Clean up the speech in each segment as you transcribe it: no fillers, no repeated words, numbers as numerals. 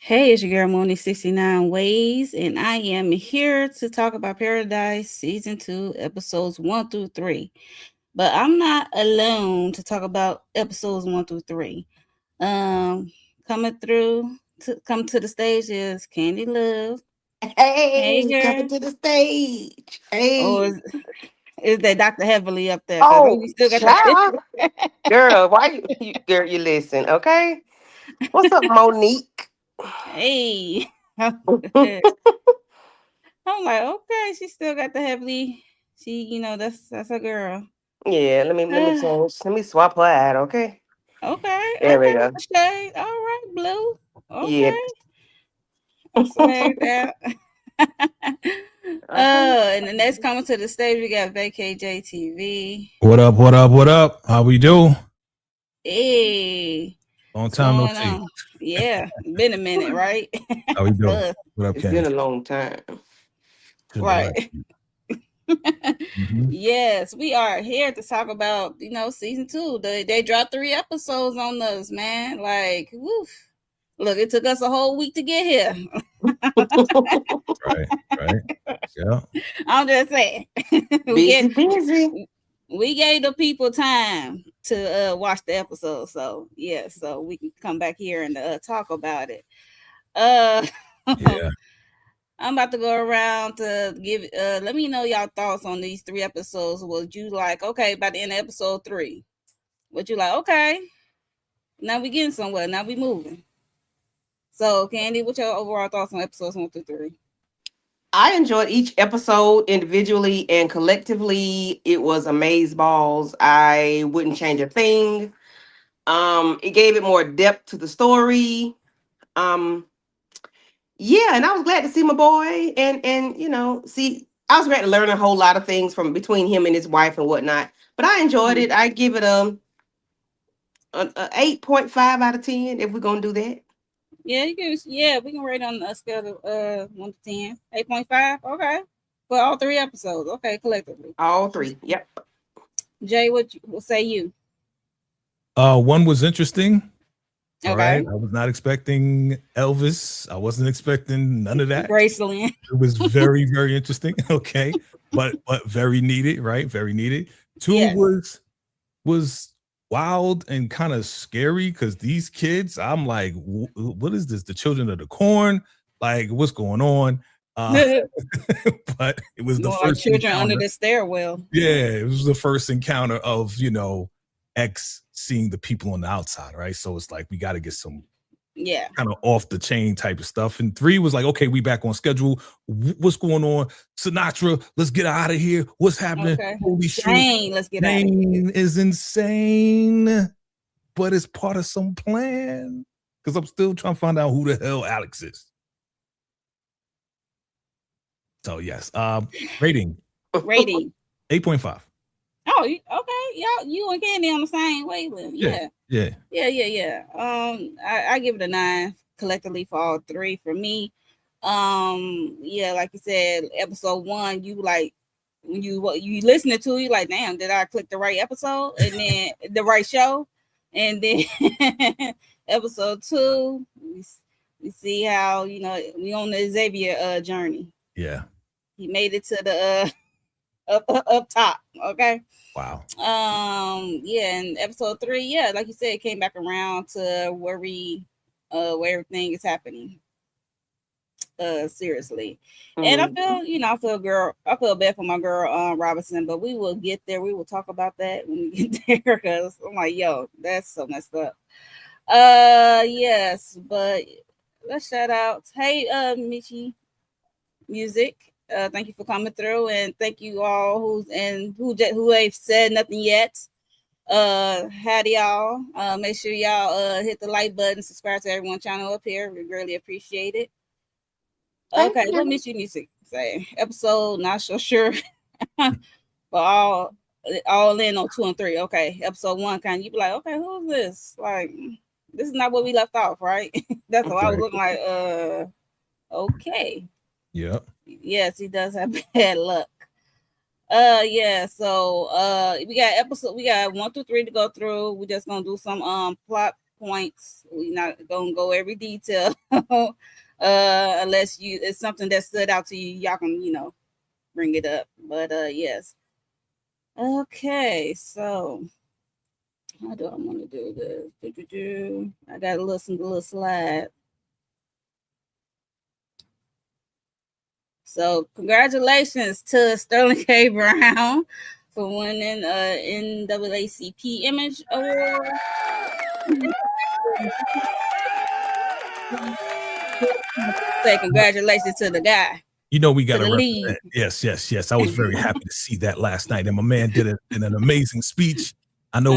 Hey, it's your girl Mooney 69 Ways, and I am here to talk about Paradise Season 2, episodes 1 through 3. But I'm not alone to talk about episodes 1 through 3. Um, come to the stage is Candy Love. Hey, Hey, coming girl. to the stage. Or Hey. is that Dr. Heavily up there? Because Oh, we still got that child. picture. Girl, why girl, you listen, okay? What's up, Monique? Hey. I'm like, okay, she still got the Heavily. That's a girl. Yeah, let me change. Let me swap her out, okay? Okay, There we okay, go. Mr. Shade. All right, Blue. Yeah. Okay, I swagged out. Okay. And the next coming to the stage, we got Vacay JTV. What up? What up? What up? How we do? Hey, Long what's time no going see. on? Yeah, been a minute, right? How we do? Uh, What up, It's been Candy? a long time. To the right. right. Mm-hmm. Yes, we are here to talk about season 2. They dropped 3 episodes on us, man. Like, woof. Look, it took us a whole week to get here. Right. Right. Yeah. I'm just saying, we get Busy, busy. we gave the people time to watch the episode. So yeah, so we can come back here and talk about it. Uh, Yeah. I'm about to go around to give. Let me know y'all thoughts on these 3 episodes. Was you like okay by the end of episode 3? What you like? Okay, now we getting somewhere. Now we moving. So Candy, what's your overall thoughts on episodes 1 through 3? I enjoyed each episode individually and collectively. It was amaze balls. I wouldn't change a thing. It gave it more depth to the story. Um, Yeah, and I was glad to see my boy and see I was glad to learn a whole lot of things from between him and his wife and whatnot. But I enjoyed Mm. it. I give it a 8.5 out of 10 if we're gonna do that. Yeah, you can. Yeah, we can rate on a scale of 1 to 10. 8.5. Okay, for all 3 episodes. Okay, collectively. All three. Yep. Jay, what say you? One was interesting. All right. Okay, I was not expecting Elvis. I wasn't expecting none of that. Graceland. It was very, very interesting. Okay. But very needed, right? Very needed. Two Yes. was wild and kind of scary because these kids, I'm like, what is this? The children of the corn? Like, what's going on? Uh, but it was the More like first children under encounter. the stairwell. Yeah, it was the first encounter of X seeing the people on the outside, right? So it's like we got to get some Yeah. kind of off the chain type of stuff. And 3 was like, okay, we back on schedule. What's going on? Sinatra, let's get out of here. What's happening? Okay. Holy shoot. Dang, let's get out of here. Dane is insane, but it's part of some plan. Because I'm still trying to find out who the hell Alex is. So yes. Rating Rating. 8.5. Oh, okay. Y'all, you and Candy on the same wavelength. Yeah. Yeah. Yeah. Yeah. I give it a 9 collectively for all 3 for me. Yeah, like you said, episode 1, you like when you listening to, you like, damn, did I click the right episode and then the right show, and then episode 2, we see how we on the Xavier journey. Yeah. He made it to the up top. Okay. Wow. Yeah, and episode 3, yeah, like you said, it came back around to where everything is happening. Seriously. And I Mhm. feel, I feel bad for my girl Robinson, but we will get there. We will talk about that when we get there because I'm like, yo, that's so messed up. Yes, but let's shout out. Hey, Michi Music. Thank you for coming through, and thank you all who ain't said nothing yet. Howdy y'all. Make sure y'all hit the like button, subscribe to everyone channel up here. We really appreciate it. Thank Okay, what you. Miss You Music say? Episode not so sure, but all in on 2 and 3. Okay, episode 1 kind of you be like, okay, who's this? Like, this is not what we left off, right? That's what I was Right. looking like. Okay, Yep. yes, he does have bad luck. Yeah, so we got 1 through 3 to go through. We're just gonna do some plot points We're not gonna go every detail. Unless it's something that stood out to you, y'all can, bring it up. But yes. Okay, so how do I want to do this? I got a little slide. So congratulations to Sterling K. Brown for winning NAACP Image Award. Say congratulations to the guy. We got to represent. Yes. I was very happy to see that last night, and my man did an amazing speech. I know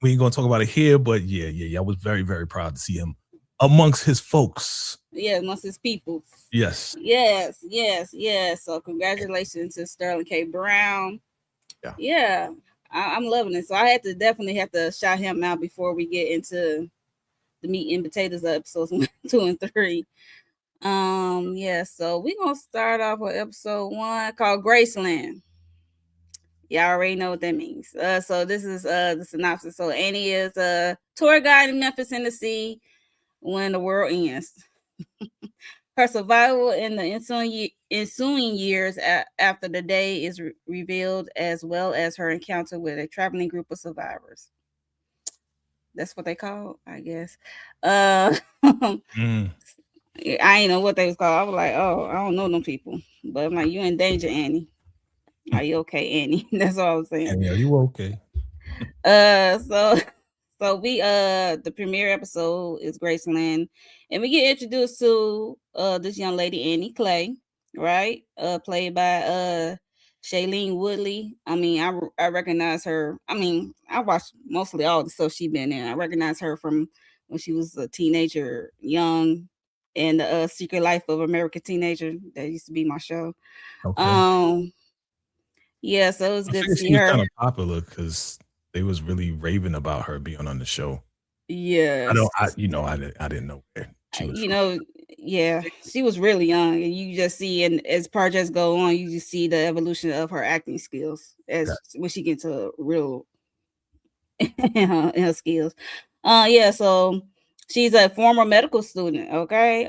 we ain't gonna talk about it here, but yeah. I was very, very proud to see him amongst his folks. Yeah, amongst his people. Yes. So congratulations to Sterling K. Brown. Yeah. I'm loving it. So I definitely have to shout him out before we get into the meat and potatoes of episodes 1, 2, and 3. So we're gonna start off with episode 1 called Graceland. Y'all already know what that means. So this is the synopsis. So Annie is a tour guide in Memphis, Tennessee when the world ends. Her survival in the ensuing years after the day is revealed, as well as her encounter with a traveling group of survivors. That's what they call, I guess. I ain't know what they was called. I was like, oh, I don't know them people. But I'm like, you in danger, Annie. Are you okay, Annie? That's all I'm saying. Yeah, you okay? So we the premiere episode is Graceland, and we get introduced to this young lady, Annie Clay, right? Played by Shailene Woodley. I mean, I recognize her. I mean, I watched mostly all the stuff she been in. I recognize her from when she was a teenager, young, and the Secret Life of American Teenager. That used to be my show. Okay. Yeah, so it was good to see her. Kind of popular because they was really raving about her being on the show. Yeah, I didn't know where she was from. Yeah, she was really young, and you just see, and as projects go on, you just see the evolution of her acting skills when she gets to real in her skills. So she's a former medical student. Okay,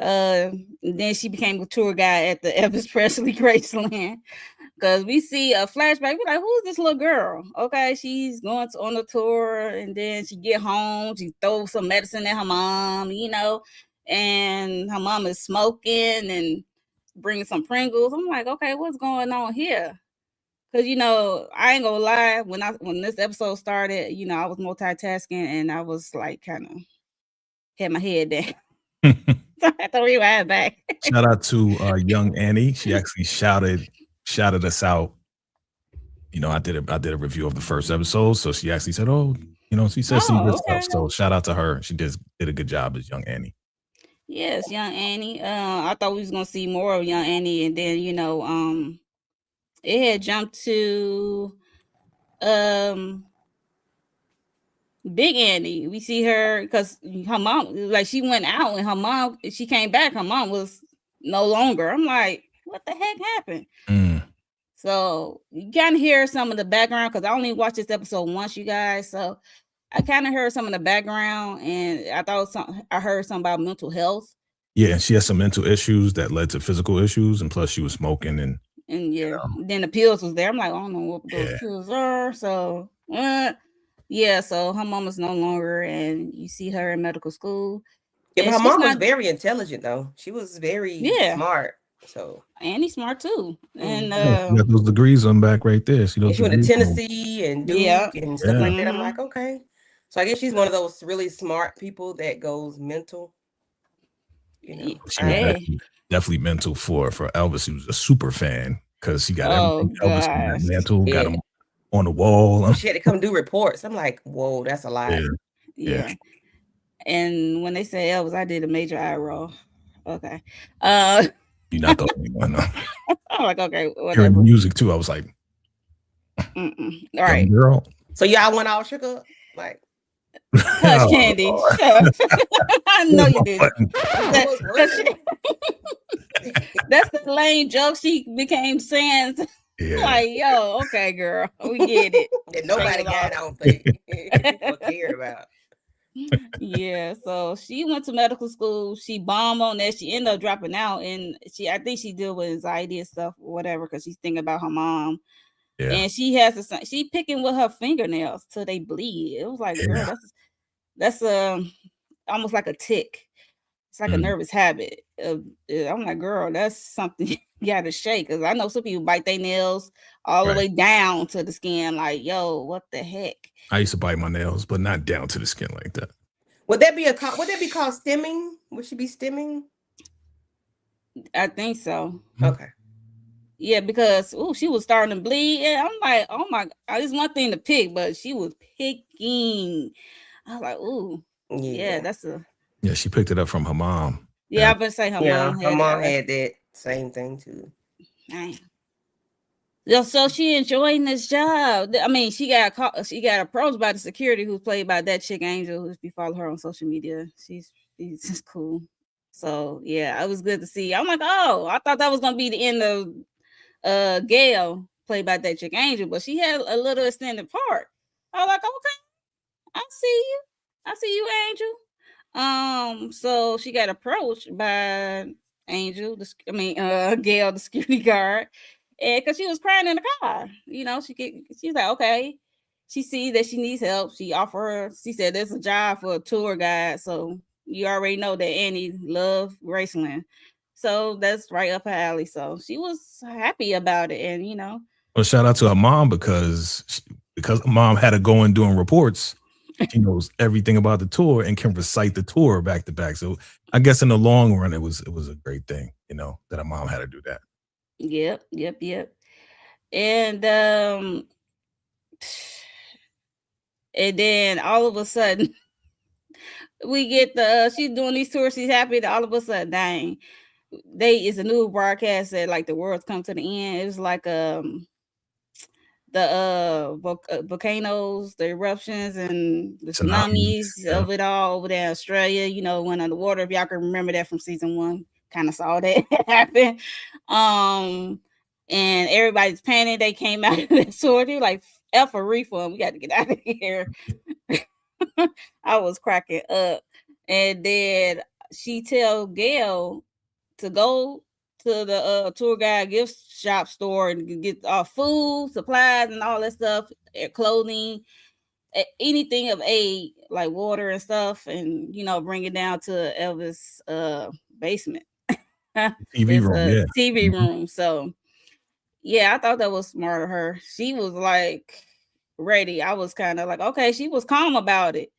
then she became a tour guide at the Elvis Presley Graceland. Because we see a flashback, we're like, who's this little girl? Okay, she's going on a tour, and then she get home, she throws some medicine at her mom, and her mom is smoking and bringing some Pringles. I'm like, okay, what's going on here? Because I ain't gonna lie, when this episode started, I was multitasking and I was like, kind of had my head down. So I had to rewind back. Shout out to young Annie. She actually shouted us out. I did a review of the first episode, so she actually said, she said some good stuff. So shout out to her. She did a good job as young Annie. Yes, young Annie. I thought we was gonna see more of young Annie, and then it had jumped to Big Annie. We see her because her mom, like, she went out, and she came back, her mom was no longer. I'm like, what the heck happened? So you kind of hear some of the background, because I only watched this episode once, you guys. So I kind of heard some of the background, and I heard something about mental health. Yeah, and she has some mental issues that led to physical issues, and plus she was smoking and then the pills was there. I'm like, I don't know what those pills are. So so her mom is no longer, and you see her in medical school. Yeah, but her mom was very intelligent, though. She was very smart. So Annie's smart too, and she got those degrees on back right there. She went to Tennessee and Duke and stuff like that. I'm like, okay, so I guess she's one of those really smart people that goes mental. She was definitely mental for Elvis. He was a super fan because she got Elvis mantle, got him on the wall. She had to come do reports. I'm like, whoa, that's a lot. Yeah. And when they say Elvis, I did a major eye roll. Okay. You're not the only one. I'm like, okay, whatever. Hearing the music too, I was like, all right, girl. So y'all went all shook up, like, hush, Candy. I know you did. That's the lame joke she became saying. Like, yo, okay, girl, we get it. That nobody got, I don't think. People cared about. Yeah, so she went to medical school. She bombed on that. She ended up dropping out, and I think she deal with anxiety and stuff or whatever because she's thinking about her mom. Yeah. And she has she picking with her fingernails till they bleed. It was like, girl, that's almost like a tick. It's like a nervous habit. I'm like, girl, that's something you gotta shake. Cause I know some people bite their nails all the way down to the skin. Like, yo, what the heck? I used to bite my nails, but not down to the skin like that. Would that be called stimming? Would she be stimming? I think so. Okay. Yeah, because she was starting to bleed. And I'm like, oh my God, it's one thing to pick, but she was picking. I was like, yeah, that's a. Yeah, she picked it up from her mom. Yeah, I've been saying her mom. Her mom had that same thing too. Dang. So she enjoying this job. I mean, she got approached by the security who's played by that chick Angel, who's you follow her on social media. She's just cool. So yeah, it was good to see. I'm like, I thought that was gonna be the end of Gail, played by that chick Angel, but she had a little extended part. I was like, okay, I see you, Angel. So she got approached by Angel, Gail, the security guard. And because she was crying in the car, she's like, okay. She sees that she needs help. She said there's a job for a tour guide. So you already know that Annie loved Graceland. So that's right up her alley. So she was happy about it. And, Well, shout out to her mom because mom had to go in doing reports. She knows everything about the tour and can recite the tour back to back. So I guess in the long run, it was a great thing, that her mom had to do that. Yep. And and then all of a sudden we get she's doing these tours, she's happy that all of a sudden, dang, it's a new broadcast that like the world's come to the end. It was like the volcanoes, the eruptions and the tsunamis of it all over there in Australia, went underwater. If y'all can remember that from season 1, kind of saw that happen. And everybody's panicking. They came out of the tour. They were like, F a refund. We got to get out of here. I was cracking up. And then she tell Gail to go to the tour guide gift shop store and get food, supplies, and all that stuff, clothing, anything of aid, like water and stuff, and bring it down to Elvis' basement. TV room, TV room. So yeah, I thought that was smart of her. She was like ready. I was kind of like, okay, she was calm about it.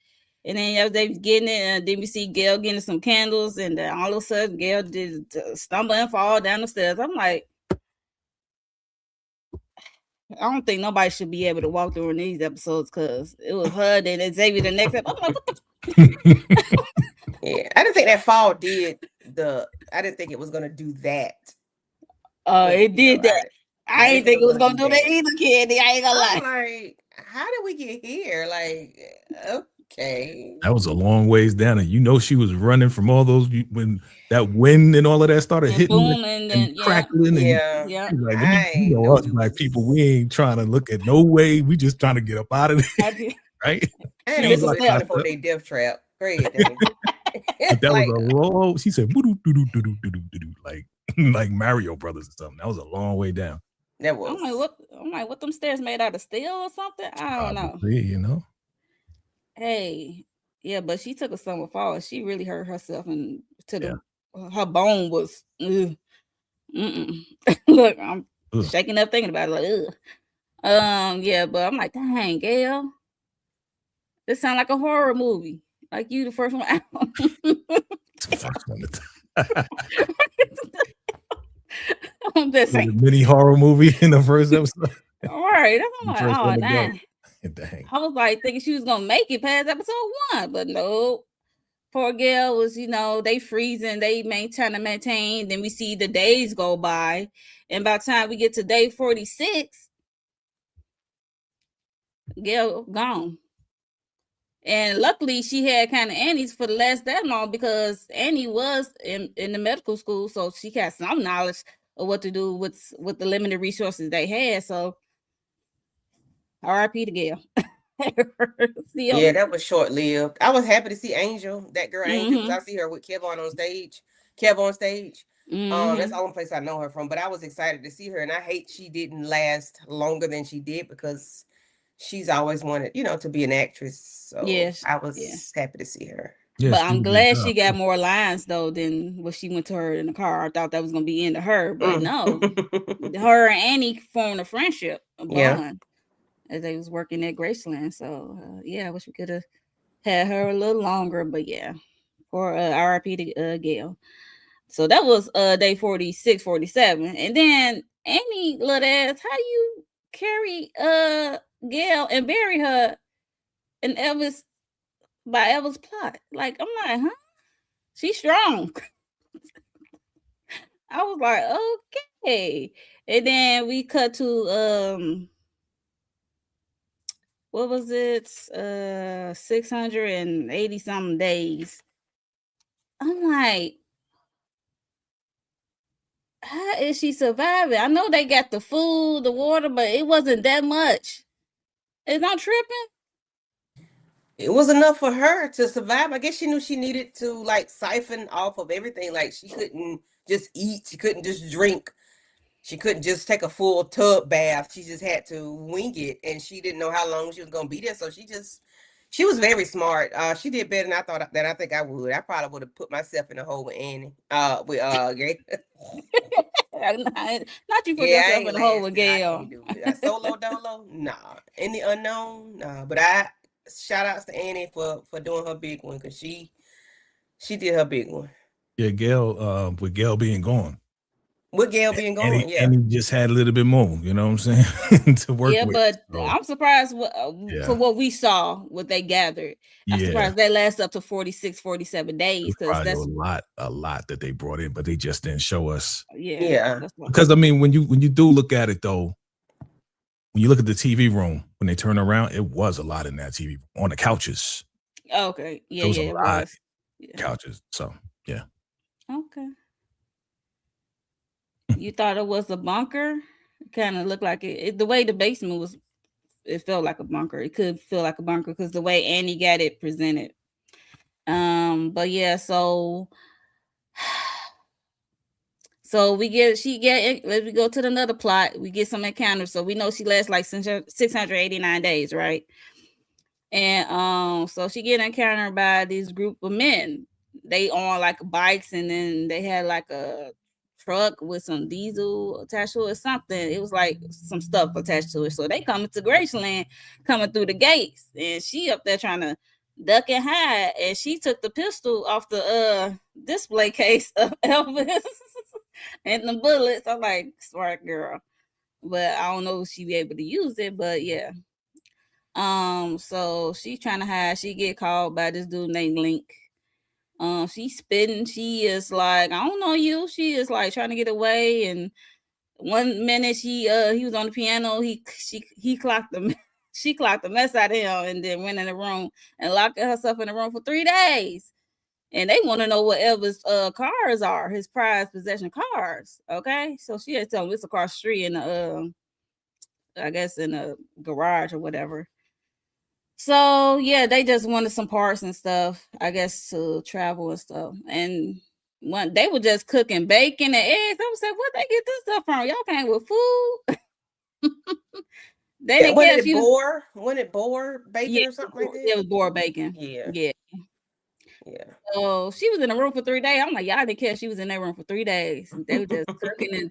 And then as they was getting it, and then we see Gail getting some candles, and then all of a sudden Gail did stumble and fall down the stairs. I'm like, I don't think nobody should be able to walk during these episodes because it was her and Xavier the next episode. I'm like, what the? Yeah, I didn't think that fall did I didn't think it was gonna do that. It did that. I didn't think it was gonna do that either, Candy. I ain't gonna lie. I'm like, how did we get here? Like, okay. That was a long ways down, and she was running from all those when that wind and all of that started hitting boom, and crackling. Yeah. Like, us black people, we ain't trying to look at no way. We just trying to get up out of there, right? And it was like for a death trap. Great. That was a long. She said, like Mario Brothers or something. That was a long way down. That was. I'm like, what them stairs made out of steel or something? I don't know. Hey, yeah, but she took a summer fall. She really hurt herself, and her bone was. Look, I'm shaking up thinking about it. Like, yeah, but I'm like, dang, Gail, this sounds like a horror movie. Like you, the first one out. I'm just saying. A mini horror movie in the first episode. All right, I'm like, oh dang. I was like thinking she was gonna make it past episode 1, but no. Poor Gail was, they freezing, they trying to maintain. Then we see the days go by, and by the time we get to day 46, Gail gone. And luckily, she had kind of Annie's for the last that long because Annie was in the medical school, so she had some knowledge of what to do with the limited resources they had. So, R.I.P. to Gail. Yeah, that was short lived. I was happy to see Angel, that girl Angel, because I Mm-hmm. see her with Kev on stage. Kev on stage. That's Mm-hmm. the only place I know her from. But I was excited to see her, and I hate she didn't last longer than she did because she's always wanted, to be an actress. So Yes. I Yeah. was happy to see her. Yes, But she did I'm a great glad job. she got more lines though than what she went to her in the car. I thought that was gonna be into her, but no. Her and Annie formed a friendship, a Yeah. bond, as they was working at Graceland. So yeah, I wish we could have had her a little longer, but yeah. For RIP to Gail. So that was day 46, 47. And then Annie little ass, how you carry Gail and bury her in Elvis by Elvis plot? Like, I'm like, huh? She's strong. I was like, okay. And then we cut to what was it? 680 something days. I'm like, how is she surviving? I know they got the food, the water, but it wasn't that much. Is not tripping? It was enough for her to survive. I guess she knew she needed to like siphon off of everything. Like she couldn't just eat, she couldn't just drink. She couldn't just take a full tub bath. She just had to wing it, and she didn't know how long she was gonna be there. So she was very smart. She did better than I think I would. I probably would have put myself in a hole with Annie. With Gay. Not you put Yeah, I yourself ain't in a hole with lasting. I Gail. can't do it. I solo dolo, nah. In the unknown, nah. But I shout outs to Annie for doing her big one because she did her big one. Yeah, Gail, with Gail being gone. With Gail being gone, yeah. And he just had a little bit more, you know what I'm saying, to work Yeah, with. but So, I'm surprised Yeah. for what we saw, what they gathered. I'm yeah, surprised they last up to 46, 47 it days was because probably that's a lot that they brought in, but they just didn't show us. Yeah. That's why. Because I mean, when you do look at it though, when you look at the TV room, when they turn around, it was a lot in that TV room on the couches. Okay. Yeah, It was yeah, a it lot was. Yeah. couches. So yeah. Okay. You thought it was a bunker? It kind of looked like it. The way the basement was, it felt like a bunker. It could feel like a bunker because the way Annie got it presented. But yeah, so let me go to another plot. We get some encounters, so we know she lasts like 689 days, right? And so she get encountered by this group of men. They on like bikes, and then they had like a truck with some diesel attached to it, something. It was like some stuff attached to it. So they coming to Graceland, coming through the gates, and she up there trying to duck and hide, and she took the pistol off the display case of Elvis and the bullets. I'm like, smart girl, but I don't know if she be able to use it. But yeah, so she trying to hide. She get called by this dude named Link. She spitting. She is like, I don't know you. She is like trying to get away. And one minute he was on the piano. He clocked the she clocked the mess out of him, and then went in the room and locked herself in the room for 3 days. And they want to know what Elvis cars are, his prized possession cars. Okay, so she had to tell him it's across the street in the I guess in a garage or whatever. So yeah, they just wanted some parts and stuff, I guess, to travel and stuff. And when they were just cooking bacon and eggs, I was like, "What they get this stuff from? Y'all came with food." They didn't care if she was. When it Boar bacon or something like that? It was boiled bacon. Yeah. Yeah. Yeah. So she was in the room for 3 days. I'm like, y'all didn't care. She was in that room for 3 days. They were just cooking and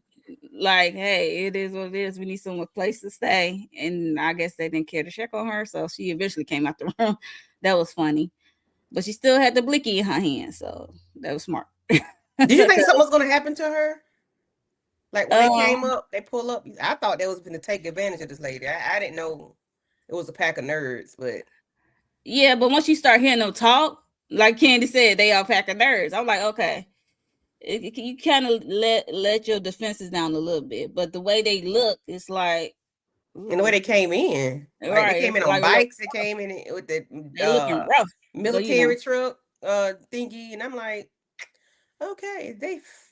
like, hey, it is what it is. We need some place to stay. And I guess they didn't care to check on her. So she eventually came out the room. That was funny. But she still had the blicky in her hand. So that was smart. Did you think something was gonna happen to her? Like when they came up, they pull up. I thought they was gonna take advantage of this lady. I didn't know it was a pack of nerds, but yeah, but once you start hearing them talk, like Candy said, they are a pack of nerds. I'm like, okay. You kind of let your defenses down a little bit, but the way they look, it's like, and the way they came in, like right? they came in on Like, bikes. They came in with the they looking rough, military truck thingy, and I'm like, okay,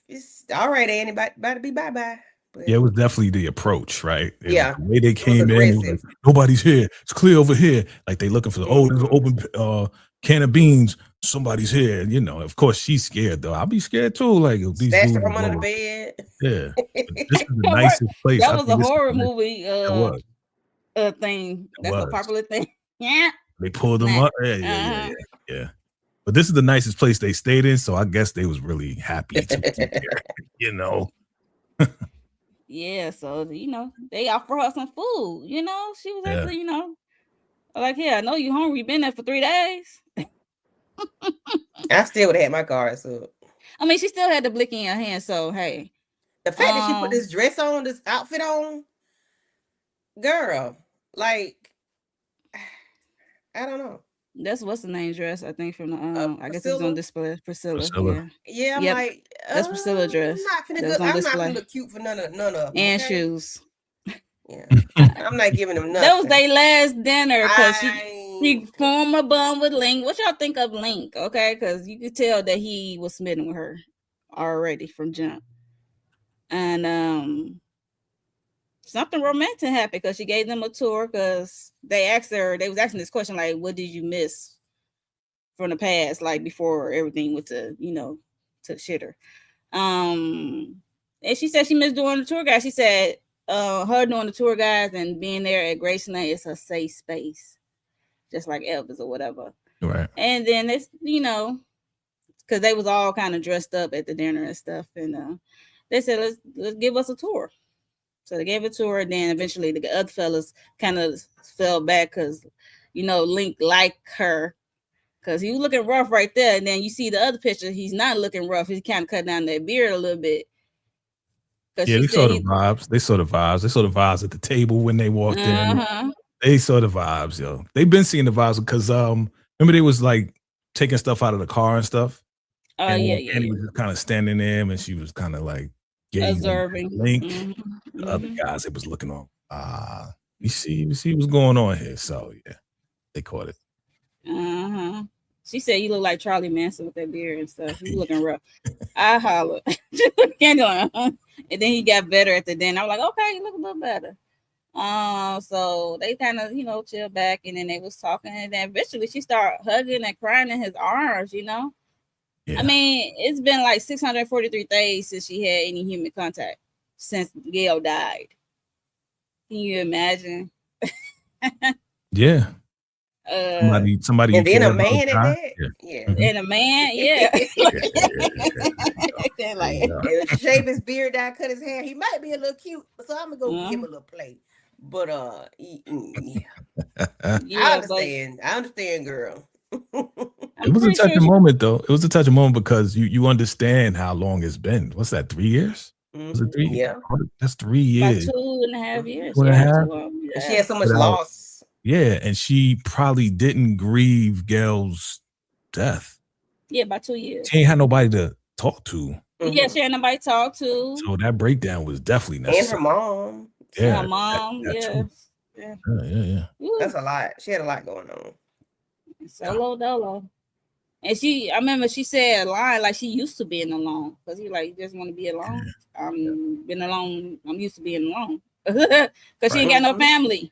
it's all right, Annie, about to be bye. But Yeah, it was definitely the approach, right? Yeah. The way they was came in, it was aggressive. like, nobody's here. It's clear over here. Like they looking for there's an open can of beans. Somebody's here. You know, of course she's scared though. I'll be scared too. Like if these Snatched her dudes from under the are- bed. Yeah. But this is the Right. nicest place. That I was think a this is horror the nice- movie It was. thing. It That's a was. popular thing. Yeah. They pulled them Snap. up. Yeah. But this is the nicest place they stayed in, so I guess they was really happy to be there. You know. Yeah, so you know, they offer her some food. You know, she was Yeah. actually, you know, like, yeah, I know you hungry. You been there for 3 days. I still would have had my cards up. I mean, she still had the blick in her hand, so hey. The fact that she put this dress on, this outfit on, girl, like, I don't know. That's what's the name dress, I think, from the I guess it's Priscilla? on display. Priscilla. Priscilla. Yeah, I'm Yep. like, That's Priscilla dress. I'm That was on not display. gonna look cute for none of them. And okay? shoes. Yeah, I'm not giving them nothing. That was their last dinner because she I formed a bond with Link. What y'all think of Link? Okay, because you could tell that he was smitten with her already from jump. And something romantic happened because she gave them a tour because they was asking this question like, what did you miss from the past, like before everything went to, you know, to shitter. And she said she missed doing the tour guide. She said her doing the tour guides and being there at Graceland is her safe space, just like Elvis or whatever. Right. And then it's, you know, because they was all kind of dressed up at the dinner and stuff, and they said let's give us a tour. So they gave a tour, and then eventually the other fellas kind of fell back because, you know, Link liked her because he was looking rough right there. And then you see the other picture, he's not looking rough. He's kind of cut down that beard a little bit. Yeah, they saw the vibes. They saw the vibes. They saw the vibes at the table when they walked in. They saw the vibes, yo. They've been seeing the vibes because remember they was like taking stuff out of the car and stuff. Oh, and yeah. Annie was just kind of standing there, and she was kind of like observing Link. The other guys, they was looking on. You see what's going on here. So yeah, they caught it. She said you look like Charlie Manson with that beard and stuff. You looking rough. I hollered. And then he got better at the dinner. I was like, okay, you look a little better. So they kind of, you know, chill back, and then they was talking, and then eventually she started hugging and crying in his arms, you know. Yeah. I mean, it's been like 643 days since she had any human contact since Gail died. Can you imagine? Yeah. Somebody. And then a man at that. Yeah. And a man, yeah. Like, shave his beard down, cut his hair. He might be a little cute, so I'm gonna go give him a little play. But yeah. I understand, girl. It was a touching moment, though. It was a touching moment because you understand how long it's been. What's that? 3 years? Was it 3? Yeah, that's 3 years. About 2.5 years. 2.5. Yeah. She had so much loss. Yeah, and she probably didn't grieve Gail's death. Yeah, about 2 years. She ain't had nobody to talk to. Yeah, she had nobody to talk to. So that breakdown was definitely necessary. And her mom. Yeah, her mom. Yeah. That's a lot. She had a lot going on. Solo dolo. And I remember she said a line like she used to being alone. Because you like, you just want to be alone. Been alone. I'm used to being alone. Because she ain't got no family.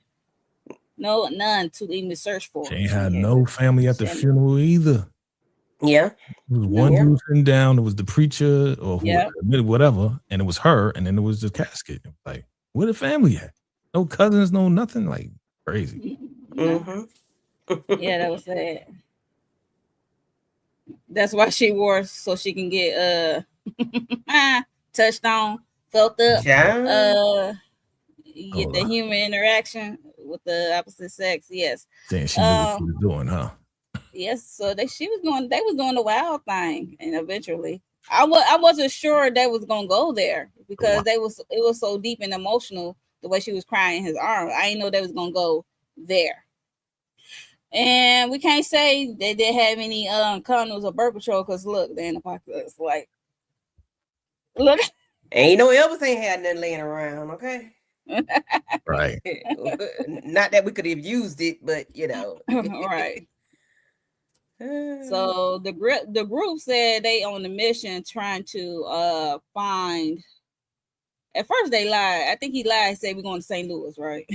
No, none to even search for. She ain't had no family at the funeral either. Yeah. It was one dude sitting down. It was the preacher or whatever. And it was her. And then it was the casket. Like, where the family at? No cousins, no nothing. Like, crazy. Yeah, that was sad. That's why she wore so she can get touched on, felt up, get the human interaction with the opposite sex. Yes. Saying she knew what she was doing, huh? Yes. So they was doing the wild thing, and eventually I wasn't sure they was gonna go there because it was so deep and emotional the way she was crying in his arms. I didn't know they was gonna go there. And we can't say they didn't have any condoms or birth control because look, they're in the apocalypse. Like, look, ain't no Elvis ain't had nothing laying around, okay? Right. Not that we could have used it, but you know. Right. So the group said they on a mission trying to find at first they lied. I think he lied, said we're going to St. Louis, right?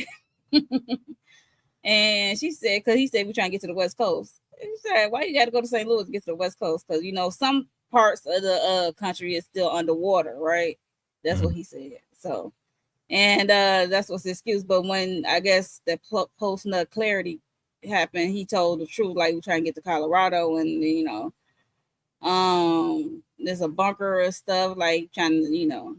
And she said, because he said we're trying to get to the West Coast. And she said, why you got to go to St. Louis to get to the West Coast? Because, you know, some parts of the country is still underwater, right? That's what he said. So, and that's what's the excuse. But when I guess the post-nut clarity happened, he told the truth, like we're trying to get to Colorado, and you know, there's a bunker and stuff, like trying to, you know.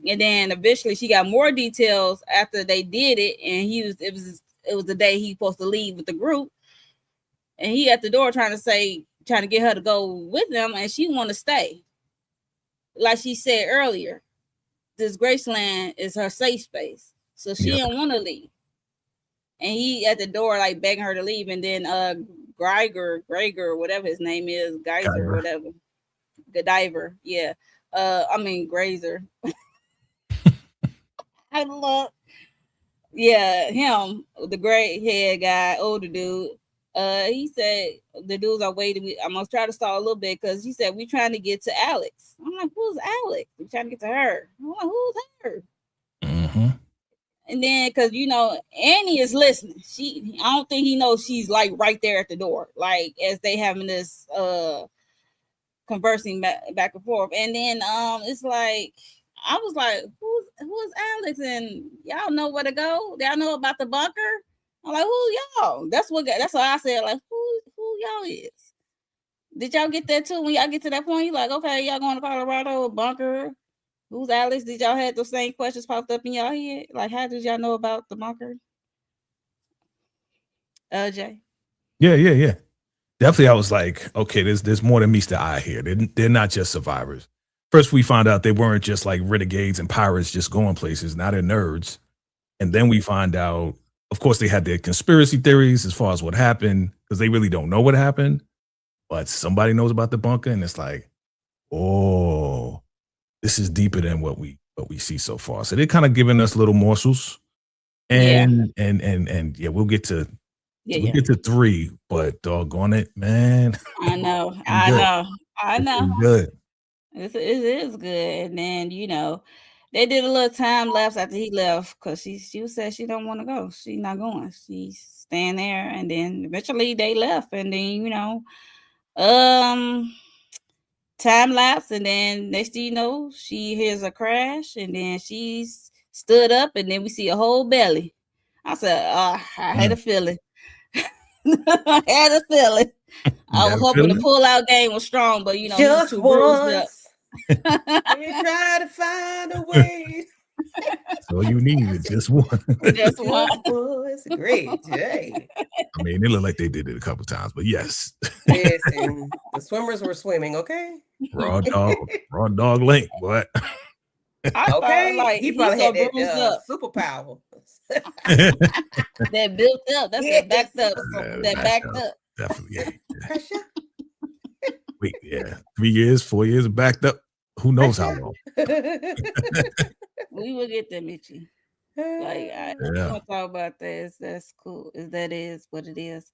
And then eventually she got more details after they did it, and it was the day he supposed to leave with the group, and he at the door trying to get her to go with them, and she want to stay. Like she said earlier, this Graceland is her safe space, so she didn't want to leave. And he at the door like begging her to leave, and then Greiger, whatever his name is, Geyser, whatever, Godiver, yeah. I mean Grazer. I love, yeah, him, the gray haired guy, older dude. He said the dudes are waiting. I'm gonna try to stall a little bit because he said we're trying to get to Alex. I'm like, who's Alex? We're trying to get to her. I'm like, who's her? Mm-hmm. And then because you know Annie is listening. I don't think he knows she's like right there at the door, like as they having this conversing back and forth. And then it's like I was like, who's Alex? And y'all know where to go? Y'all know about the bunker? I'm like, who y'all? That's what I said. Like, who y'all is? Did y'all get that too? When y'all get to that point, you like, okay, y'all going to Colorado, bunker? Who's Alex? Did y'all have those same questions popped up in y'all head? Like, how did y'all know about the bunker? Jay? Yeah. Definitely, I was like, okay, there's more than meets the eye here. They're not just survivors. First, we found out they weren't just like renegades and pirates just going places. Now they're nerds. And then we find out, of course, they had their conspiracy theories as far as what happened, because they really don't know what happened. But somebody knows about the bunker, and it's like, oh, this is deeper than what we see so far. So they're kind of giving us little morsels. And yeah, we'll get to get to 3, but doggone it, man. I know. Good. It is good. And then, you know, they did a little time lapse after he left because she said she don't want to go. She's not going. She's staying there. And then eventually they left. And then, you know, time lapse. And then next thing you know, she hears a crash. And then she's stood up. And then we see a whole belly. I said, I had a feeling. I had a feeling. I was hoping the pull-out game was strong, but you know, just once. You try to find a way. So you needed just one. Just one. It's great. Hey. I mean, it looked like they did it a couple times, but yes. Listen, the swimmers were swimming, okay? Raw dog link, what? Okay, like, he probably had that superpower. That built up. That's that backed up. That backed up. Definitely, yeah. Wait, 3 years, 4 years backed up. Who knows how long? We will get them, Mitchie. Like I don't talk about this. That's cool. That is what it is.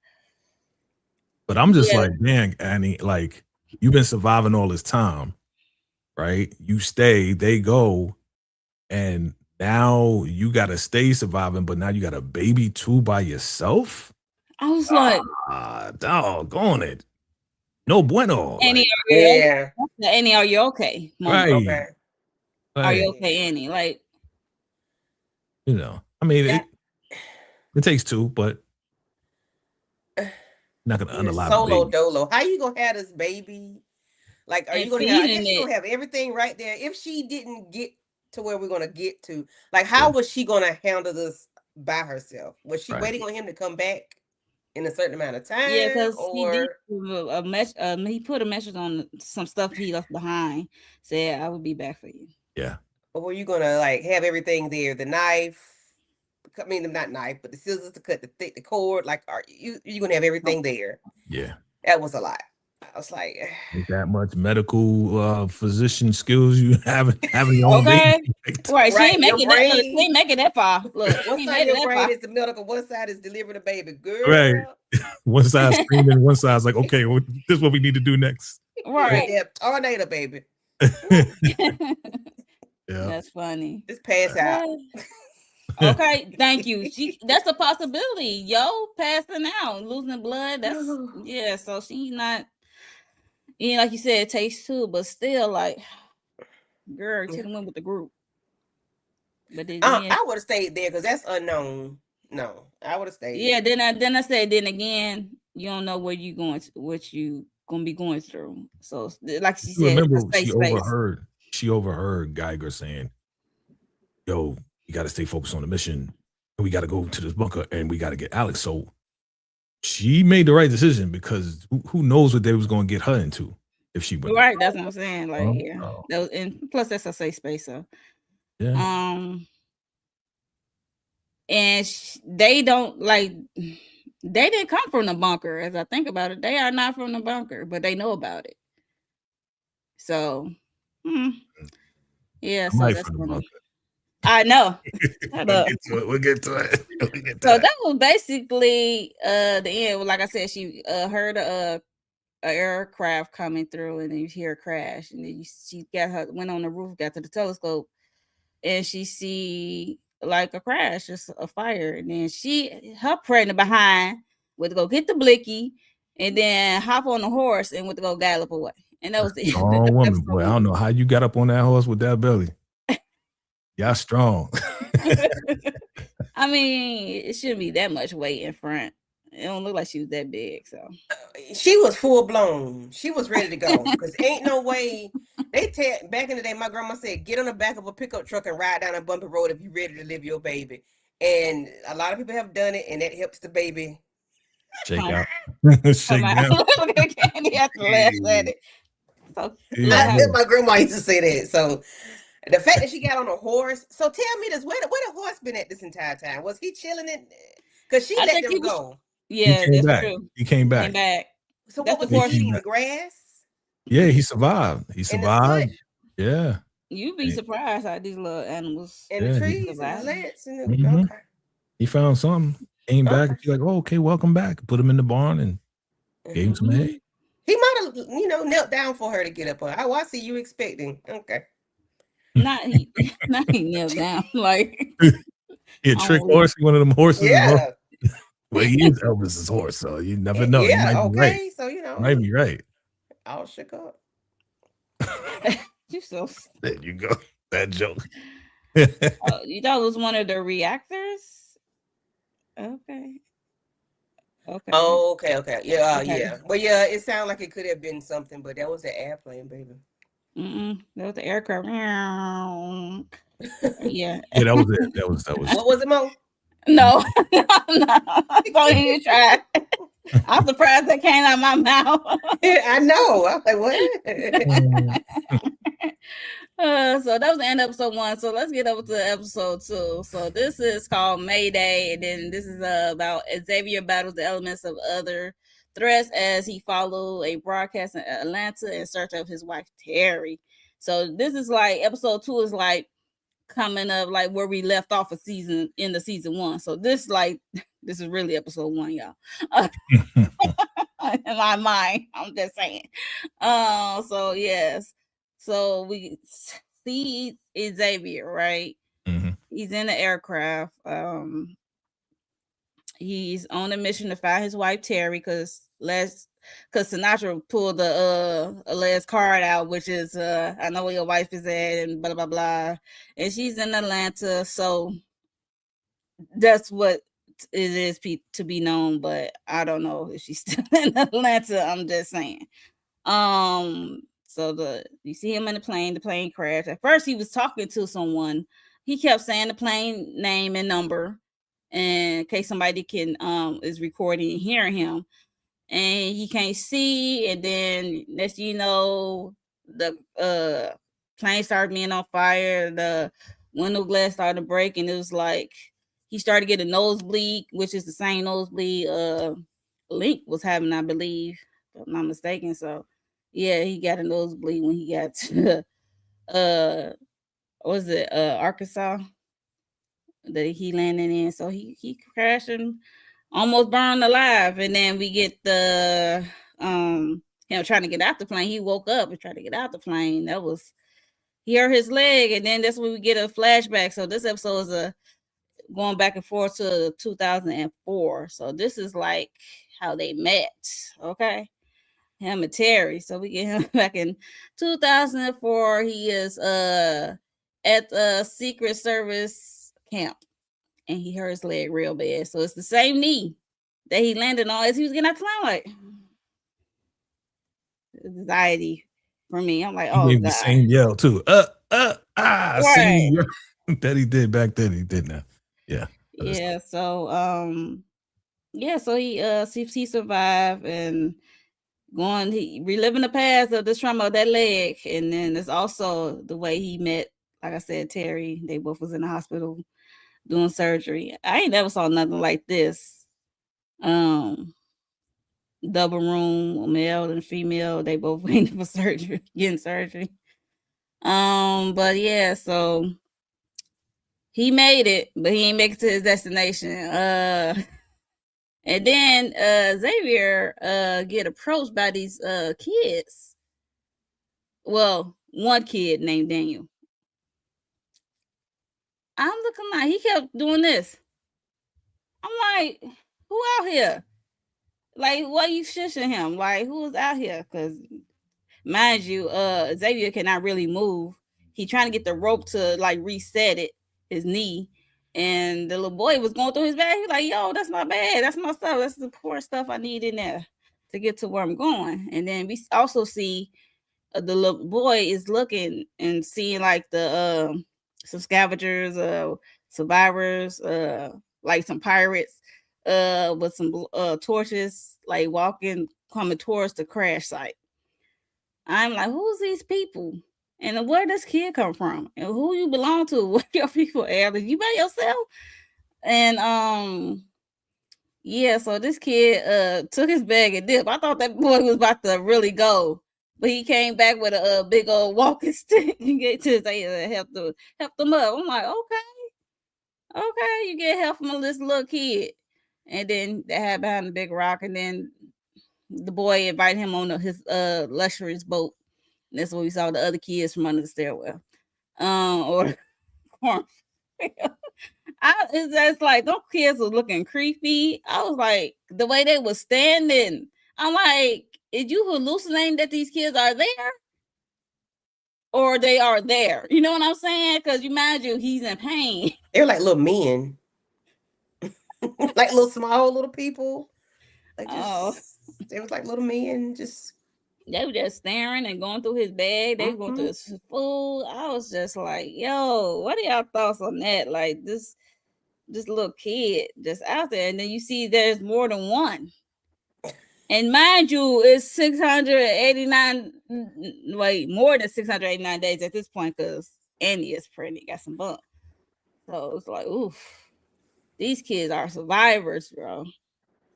But I'm just like, dang, Annie, like you've been surviving all this time, right? You stay, they go, and now you gotta stay surviving, but now you got a baby too by yourself. I was like, doggone it. No bueno. Annie, like, Annie, are you okay? Right. Okay. Are you okay, Annie? Like, you know, I mean, it takes 2, but not gonna unalive solo dolo. How you gonna have this baby? Like, are you gonna have? I guess you're gonna have everything right there. If she didn't get to where we're gonna get to, like, how was she gonna handle this by herself? Was she waiting on him to come back in a certain amount of time? Yeah, because he did he put a message on some stuff he left behind. Said, "I will be back for you." Yeah. Or were you gonna like have everything there? The knife. I mean, not knife, but the scissors to cut the cord. Like, are you gonna have everything there? Yeah. That was a lot. I was like, that much medical physician skills you having your own baby. Right, she ain't making that far. Look, one side of your brain is the medical, one side is deliver the baby, girl. Right. One side screaming, one side's like, okay, well, this is what we need to do next. Right. Tornado, baby. Yeah. That's funny. Just pass out. Okay, thank you. That's a possibility. Yo, passing out, losing blood. That's so she's not, like you said, it takes two, but still, like, girl, you should have went with the group. But then, I would have stayed there because that's unknown. No, I would have stayed. Yeah, then I said, then again, you don't know where you going to, what you gonna be going through. So, like she said, remember it's a safe space. She overheard Geiger saying, "Yo, you got to stay focused on the mission, and we got to go to this bunker, and we got to get Alex." So she made the right decision because who knows what they was going to get her into if she went. Right, that's what I'm saying. Like, that was, and plus that's a safe space. So, yeah. And they don't like. They didn't come from the bunker. As I think about it, they are not from the bunker, but they know about it. So, yeah. So that's funny. I know. We'll get to it. So that was basically the end. Like I said, she heard a aircraft coming through, and then you hear a crash, and then she went on the roof, got to the telescope, and she see like a crash, just a fire, and then her pregnant behind went to go get the blicky, and then hop on the horse and went to go gallop away, and that was the strong woman. Boy, I don't know how you got up on that horse with that belly. Y'all strong. I mean, it shouldn't be that much weight in front. It don't look like she was that big. So she was full blown. She was ready to go because ain't no way. Back in the day, my grandma said, "Get on the back of a pickup truck and ride down a bumpy road if you're ready to live your baby." And a lot of people have done it, and that helps the baby shake out. Shake down. Candy have to laugh at it. So my grandma used to say that. So the fact that she got on a horse. So tell me this: where the horse been at this entire time? Was he chilling it? Because she let them go. Yeah, that's true. He came back. So what was he eating? The grass? Yeah, he survived. Yeah. You'd be surprised how these little animals in the trees and the plants. Okay. He found something. Came back. And she's like, "Oh, okay, welcome back." Put him in the barn and gave him some hay. He might have, knelt down for her to get up. Oh, I see you expecting. Okay. Not he knelt down like. Yeah, trick horse. One of them horses. Yeah. Well, he is Elvis's horse, so you never know. Yeah. Okay. Right. So might be right. All shook up. You so. There you go. That joke. You thought it was one of the reactors? Okay. Oh, okay. Yeah, yeah. But yeah, it sounded like it could have been something, but that was an airplane, baby. That was the aircraft. Yeah. Yeah, that was it. That was. What was it, Mo? No. Don't even try. I'm surprised that came out of my mouth. I know. I was like, what? So that was the end of episode 1. So let's get over to episode 2. So this is called Mayday, and then this is about Xavier battles the elements of other threats as he followed a broadcast in Atlanta in search of his wife Terry. So this is like episode 2 is like coming up like where we left off season 1. So this is really episode 1, y'all. In my mind, I'm just saying. So yes. So we see Xavier, right? Mm-hmm. He's in the aircraft. He's on a mission to find his wife Terry because Sinatra pulled the last card out, which is I know where your wife is at and blah blah blah, and she's in Atlanta. So that's what it is to be known, but I don't know if she's still in Atlanta. I'm just saying. So you see him in the plane crashed. At first he was talking to someone. He kept saying the plane name and number in case somebody is recording and hearing him. And he can't see. And then next you know, the plane started being on fire. The window glass started to break, and it was like he started getting a nosebleed, which is the same nosebleed Link was having, I believe, if I'm not mistaken. So yeah, he got a nosebleed when he got to Arkansas that he landed in. So he crashed and almost burned alive. And then we get the him trying to get out the plane. He woke up and tried to get out the plane. he hurt his leg, and then that's when we get a flashback. So this episode is going back and forth to 2004. So this is like how they met. Okay, him and Terry. So we get him back in 2004. He is at the Secret Service camp, and he hurt his leg real bad. So it's the same knee that he landed on as he was getting out the limelight. Anxiety for me. I'm like, He oh gave god. the same yell too. Right. Same yell that he did back then. He did now. Yeah. Yeah. So yeah. So he survived and he reliving the past of this trauma of that leg, and then it's also the way he met. Like I said, Terry. They both was in the hospital doing surgery. I ain't never saw nothing like this. Double room, male and female, they both waiting for surgery, getting surgery. But yeah, so he made it, but he ain't make it to his destination. And then Xavier get approached by these kids. Well, one kid named Daniel. I'm looking like he kept doing this. I'm like, who out here? Like, why you shushing him? Like, who's out here? Because mind you, Xavier cannot really move. He trying to get the rope to like reset it, his knee. And the little boy was going through his bag. He's like, yo, that's not bad. That's my stuff. That's the poor stuff I need in there to get to where I'm going. And then we also see the little boy is looking and seeing like the some scavengers, survivors, like some pirates, with some torches, like coming towards the crash site. I'm like, who's these people? And where does kid come from? And who you belong to? What your people are? You by yourself? And yeah, so this kid took his bag and dip. I thought that boy was about to really go. But he came back with a big old walking stick and get to help them up. I'm like, okay, you get help from this little kid. And then they had behind the big rock, and then the boy invited him on his luxurious boat. And that's where we saw the other kids from under the stairwell. Or it's just like those kids were looking creepy. I was like, the way they were standing, I'm like, is you hallucinating that these kids are there? Or they are there? You know what I'm saying? Because you mind you, he's in pain. They're like little men. Like little small little people. Like they was like little men, just they were just staring and going through his bag. They were going through his food. I was just like, yo, what are y'all thoughts on that? Like this little kid just out there, and then you see there's more than one. And mind you, it's 689. Wait, more than 689 days at this point, because Annie is pregnant, got some bump. So it's like, oof, these kids are survivors, bro.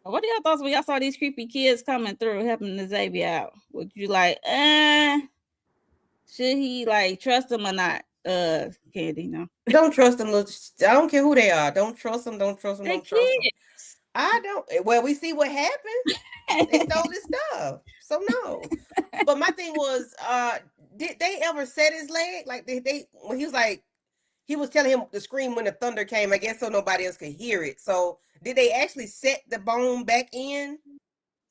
What are y'all thoughts when y'all saw these creepy kids coming through helping the Xavier out? Would you like, should he like trust them or not? Candy, no. Don't trust them. I don't care who they are. Don't trust them. Don't trust them. Don't trust them. I don't. Well, we see what happened. They stole his stuff. So no. But my thing was, did they ever set his leg? Like they when he was like, he was telling him to scream when the thunder came, I guess, so nobody else could hear it. So did they actually set the bone back in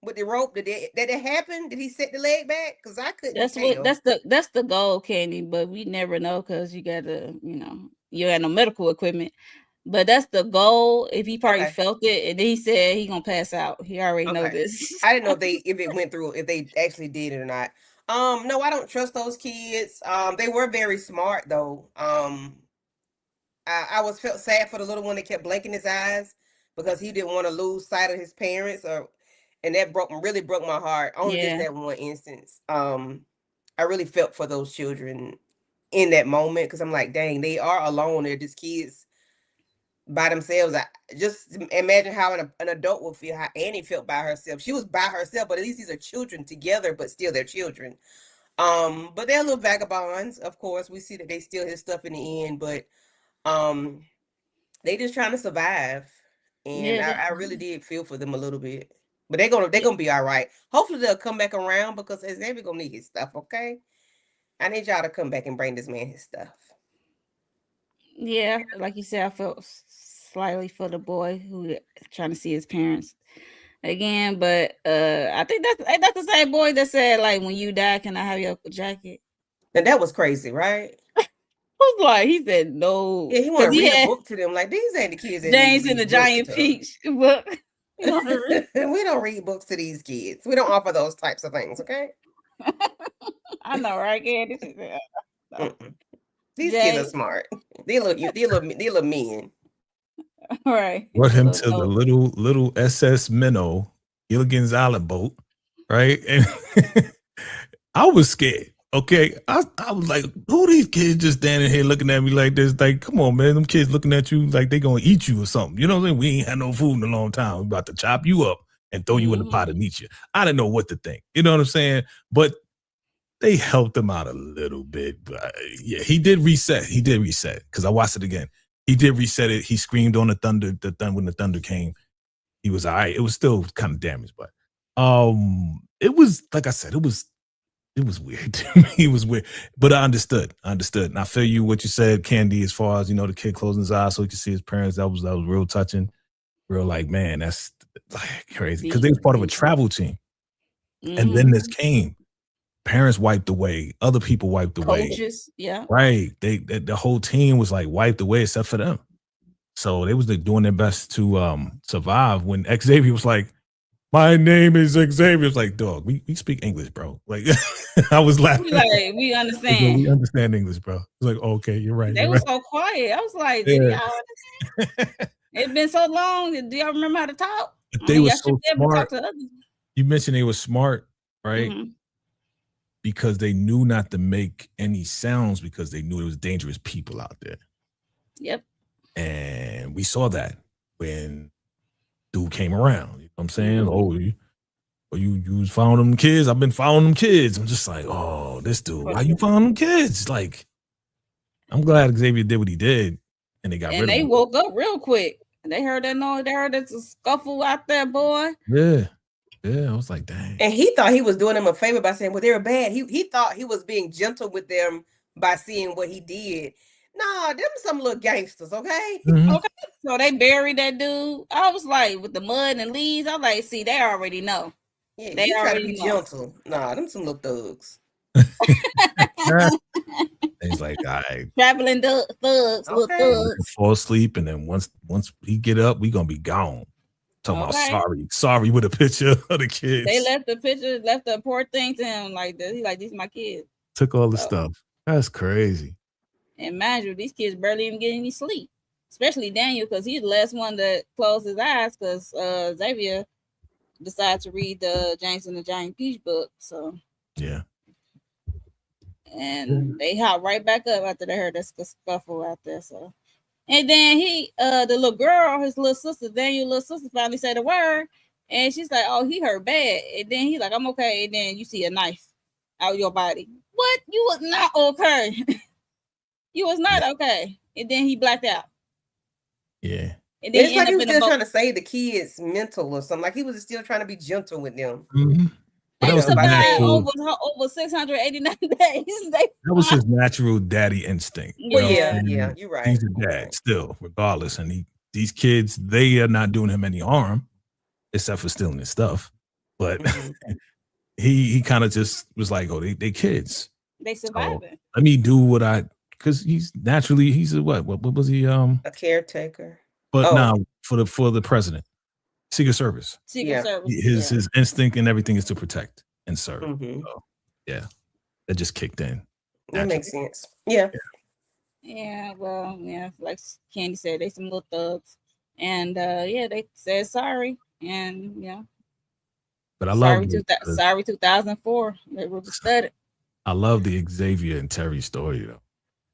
with the rope? Did it happen? Did he set the leg back? Because I couldn't tell. That's the goal, Candy, but we never know because you gotta, you had no medical equipment. But that's the goal. If he probably felt it, and then he said he gonna pass out. He already know this. I didn't know if it went through, if they actually did it or not. No, I don't trust those kids. They were very smart though. I felt sad for the little one that kept blinking his eyes because he didn't want to lose sight of his parents, and that really broke my heart. Only just that one instance. I really felt for those children in that moment because I'm like, dang, they are alone. They're just kids by themselves. I just imagine how an adult would feel, how Annie felt by herself. She was by herself, but at least these are children together, but still they're children. But they're little vagabonds, of course. We see that they steal his stuff in the end, but they just trying to survive. And I really did feel for them a little bit. But they're gonna be all right. Hopefully they'll come back around because Xavier gonna need his stuff, okay? I need y'all to come back and bring this man his stuff. Yeah, like you said, I felt slightly for the boy who trying to see his parents again, but I think that's the same boy that said like, when you die, can I have your jacket? And that was crazy, right? I was like, he said no. Yeah, he want to 'Cause he read a had book to them. Like, these ain't the kids that James need and to the read books Giant to. Peach book. He wanna read- We don't read books to these kids. We don't offer those types of things, okay? I know, right, Candy? She said, no. Mm-mm. These kids are Jay, smart. They little men. right. Brought him So, to the no. little SS Minnow, Gilligan's Island boat, right? And I was scared. Okay, I was like, who these kids just standing here looking at me like this? Like, come on, man, them kids looking at you like they gonna eat you or something. You know what I'm saying? We ain't had no food in a long time. We about to chop you up and throw you in the pot and eat you. I didn't know what to think. You know what I'm saying? But they helped him out a little bit. But yeah, he did reset. He did reset because I watched it again. He did reset it. He screamed on the thunder. When the thunder came, he was all right. It was still kind of damaged, but it was like I said, it was weird to me. It was weird, but I understood. And I feel you what you said, Candy, as far as the kid closing his eyes so he could see his parents. That was real touching. Real like, man, that's like crazy because they was part of a travel team, and then this came. Parents wiped away, other people wiped away. Coaches, yeah, right. The whole team was like wiped away except for them. So they was like doing their best to survive. When Xavier was like, "My name is Xavier," it's like, dog, we speak English, bro. Like, I was laughing. like we understand. We understand English, bro. It's like, okay, you're right. They You're were right. so quiet. I was like, did y'all understand? It's been so long. Do y'all remember how to talk? They were y'all so should be able to talk smart. to others. You mentioned they were smart, right? Because they knew not to make any sounds because they knew there was dangerous people out there. Yep. And we saw that when dude came around. You know what I'm saying? Oh, you was following them kids. I've been following them kids. I'm just like, oh, this dude, why you following them kids? Like, I'm glad Xavier did what he did, and they got rid of him. And they woke up real quick. They heard that noise. They heard that scuffle out there, boy. Yeah. I was like, dang. And he thought he was doing them a favor by saying, well, they were bad. He thought he was being gentle with them by seeing what he did. Nah, them some little gangsters, okay? Okay. So they buried that dude. I was like, with the mud and leaves, I was like, see, they already know. Yeah, they he try to already be know. gentle. Nah, them some little thugs. He's like, all right. Traveling thugs, little thugs. Fall asleep, and then once he get up, we gonna be gone. Talking about sorry with a picture of the kids. They left the picture, left the poor thing to him like this. He like, these are my kids. Took all the stuff. That's crazy. And mind you, these kids barely even get any sleep. Especially Daniel, because he's the last one that closed his eyes because Xavier decided to read the James and the Giant Peach book. So yeah. And they hopped right back up after they heard that scuffle out there. So, and then the little girl, his little sister, Daniel's little sister, finally said a word, and she's like, "Oh, he hurt bad." And then he's like, "I'm okay." And then you see a knife out your body. What? You was not okay. You was not okay. And then he blacked out. Yeah. And then it's like he was still trying to save the kids' mental or something. Like he was still trying to be gentle with them. They survived over 689 days. That was his natural daddy instinct. Well, yeah, you're right. He's a dad still, regardless. And these kids, they are not doing him any harm, except for stealing his stuff. But he kind of just was like, oh, they kids. They surviving. So let me do because he's a what was he? A caretaker. But now for the president. Secret Service. Secret Service. His instinct and everything is to protect and serve. So, yeah, that just kicked in. That makes sense. Yeah. Well, like Candy said, they some little thugs, and they said sorry, and But I love sorry 2004. They were studied. I love the Xavier and Terry story though.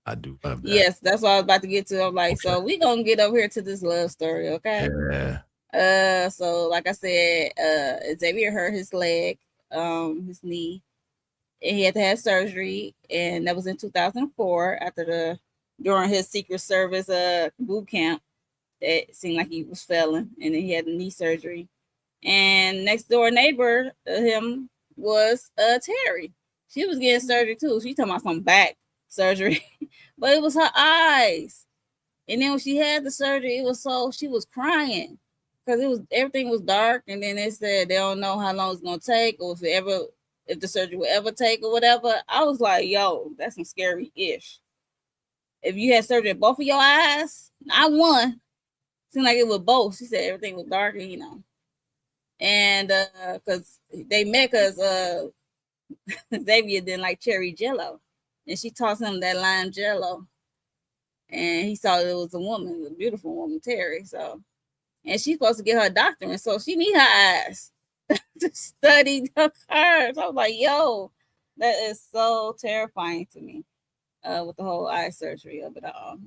I do love that. Yes, that's what I was about to get to. I'm like, so we gonna get over here to this love story, okay? Yeah. So like I said, Xavier hurt his leg, his knee, and he had to have surgery, and that was in 2004 during his Secret Service boot camp. It seemed like he was failing, and then he had a knee surgery. And next door neighbor to him was Terry. She was getting surgery too. She talking about some back surgery, but it was her eyes. And then when she had the surgery, she was crying because everything was dark. And then they said they don't know how long it's gonna take, or if the surgery will ever take, or whatever. I was like, yo, that's some scary ish. If you had surgery in both of your eyes, not one. Seemed like it was both. She said everything was dark, and and because they met because Xavier didn't like cherry jello, and she tossed him that lime jello, and he saw it was a woman, a beautiful woman, Terry. So, and she's supposed to get her doctorate, so she need her eyes to study the curves. I was like, yo, that is so terrifying to me, with the whole eye surgery of it all.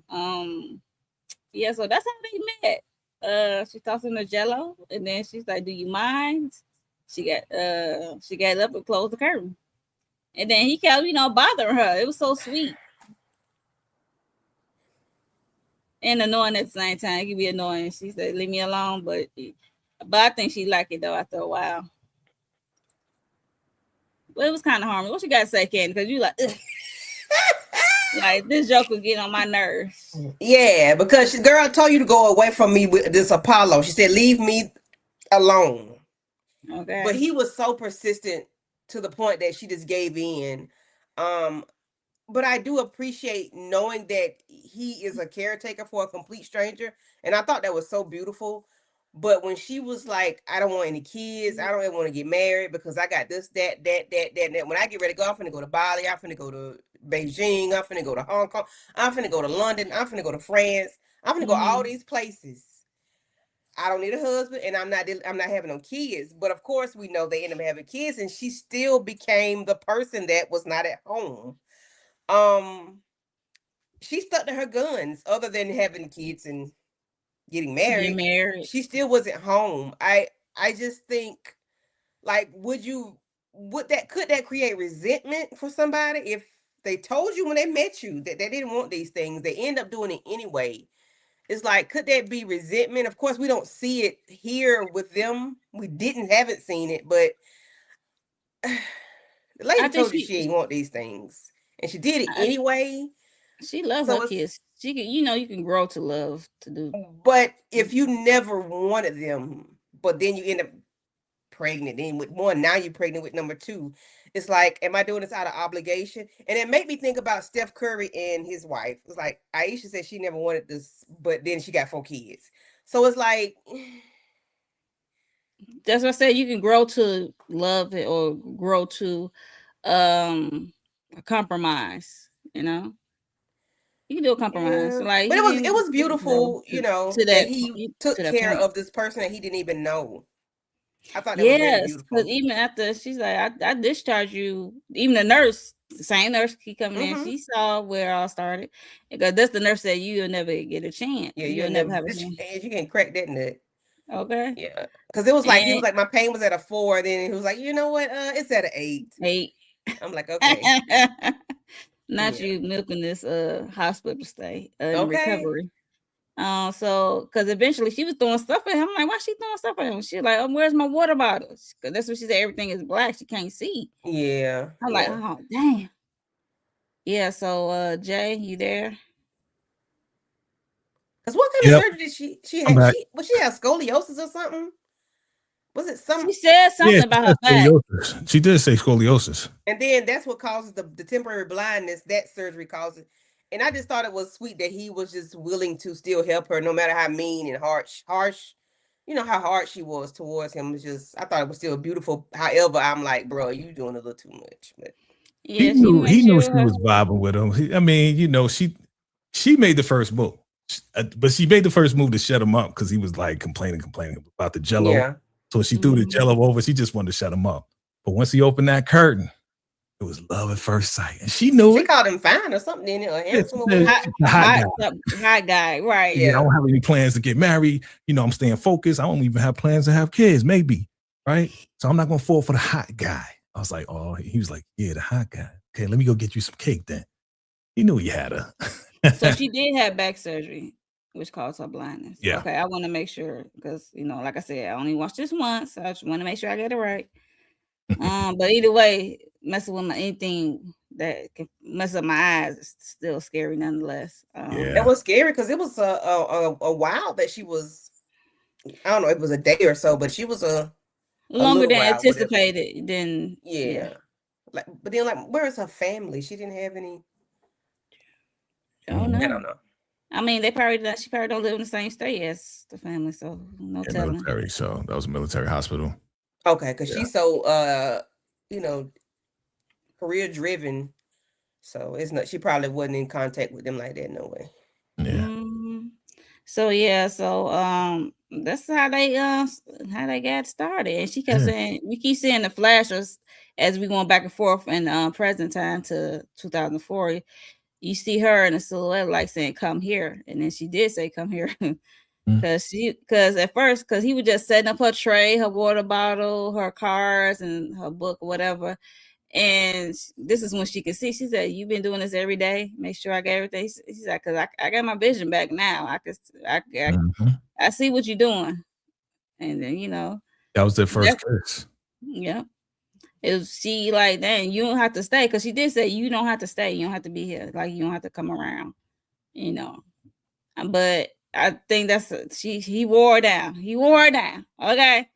Yeah, so that's how they met. She tossed him the jello, and then she's like, "Do you mind?" She got up and closed the curtain, and then he kept, bothering her. It was so sweet and annoying at the same time. It could be annoying. She said, "Leave me alone," but I think she liked it though after a while. But it was kind of harmless. What you got to say, Candy? Because you like, like this joke was getting on my nerves. Yeah, because girl told you to go away from me with this Apollo. She said, "Leave me alone." Okay. But he was so persistent to the point that she just gave in. But I do appreciate knowing that he is a caretaker for a complete stranger. And I thought that was so beautiful. But when she was like, "I don't want any kids. I don't even want to get married because I got this, that. When I get ready to go, I'm finna go to Bali. I'm finna go to Beijing. I'm finna go to Hong Kong. I'm finna go to London. I'm finna go to France. I'm finna go all these places. I don't need a husband, and I'm not having no kids." But of course, we know they end up having kids, and she still became the person that was not at home. She stuck to her guns. Other than having kids and getting married, she still wasn't home. I just think, like, could that create resentment for somebody if they told you when they met you that they didn't want these things? They end up doing it anyway. It's like, could that be resentment? Of course, we don't see it here with them. We haven't seen it, but the lady told you she ain't want these things, and she did it anyway. She loves her kids. She can, you can grow to love to do. But if you never wanted them, but then you end up pregnant, then with one, now you're pregnant with number two. It's like, am I doing this out of obligation? And it made me think about Steph Curry and his wife. It's like Aisha said she never wanted this, but then she got 4 kids. So it's like, that's what I said. You can grow to love it or grow to compromise. You can do a compromise. Yeah. Like, but it was beautiful, that he took care of this person that he didn't even know. I thought that was very beautiful. Because even after she's like, I discharged you, even the nurse, the same nurse keep coming in, she saw where it all started. Because that's the nurse said you'll never get a chance. Yeah, you'll never have a chance. You can crack that nut. Okay. Yeah. Because it was like, he was like, my pain was at a 4. Then he was like, you know what? It's at an 8. 8. I'm like, okay. Not you milking this hospital stay in recovery. So because eventually she was throwing stuff at him. I'm like, why she throwing stuff at him? She's like, oh, where's my water bottles? Because that's what she said. Everything is black. She can't see. Yeah. I'm like, oh damn. Yeah. So Jay, you there? Because what kind of surgery did she have? She have scoliosis or something? Was it something? She said something about her back. She did say scoliosis. And then that's what causes the temporary blindness that surgery causes. And I just thought it was sweet that he was just willing to still help her, no matter how mean and harsh, how hard she was towards him. I thought it was still beautiful. However, I'm like, bro, you doing a little too much. But yeah, he knew she was vibing with him. She made the first move, but she made the first move to shut him up because he was like complaining about the jello. Yeah. So she threw the jello over. She just wanted to shut him up. But once he opened that curtain, it was love at first sight, and she knew it. She called him fine or something. Hot guy, right? Yeah, I don't have any plans to get married. I'm staying focused. I don't even have plans to have kids, maybe, right? So I'm not gonna fall for the hot guy. I was like, oh, he was like, yeah, the hot guy. Okay, let me go get you some cake then. He knew he had her. So she did have back surgery, which caused her blindness. Yeah. Okay, I want to make sure because like I said, I only watched this once. So I just want to make sure I get it right. But either way, messing with anything that can mess up my eyes is still scary nonetheless. It was scary because it was a while that she was. I don't know, it was a day or so, but she was a longer little than while. anticipated. Then yeah. Like, but then where is her family? She didn't have any. I don't know. I don't know. I mean, she probably don't live in the same state as the family, so no telling. Military, so that was a military hospital. Okay, because she's so career driven, so it's not. She probably wasn't in contact with them like that. No way. Yeah. So that's how they got started. And she kept saying, we keep seeing the flashes as we going back and forth in present time to 2004. You see her in a silhouette like saying, "Come here," and then she did say, "Come here," because at first, because he was just setting up her tray, her water bottle, her cards, and her book, or whatever. And this is when she could see. She said, "You've been doing this every day. Make sure I got everything." She's like, "Cause I got my vision back now. I see what you're doing." And then that was their first kiss. Yeah. If she like, dang, you don't have to stay, because she did say you don't have to stay. You don't have to be here. Like, you don't have to come around. But I think he wore her down. He wore her down. Okay.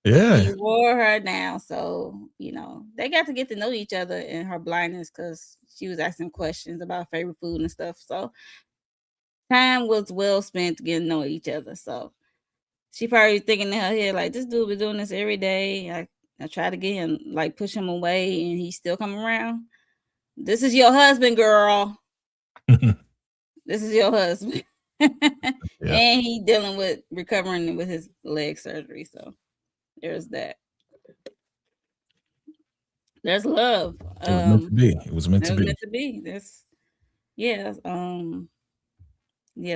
Yeah. He wore her down. So, they got to get to know each other in her blindness, because she was asking questions about favorite food and stuff. So time was well spent getting to know each other. So she probably thinking in her head, like, this dude been doing this every day. I try to get him, like, push him away, and he's still coming around. This is your husband, girl. This is your husband. And he dealing with recovering with his leg surgery. So there's that. There's love. It was meant to be.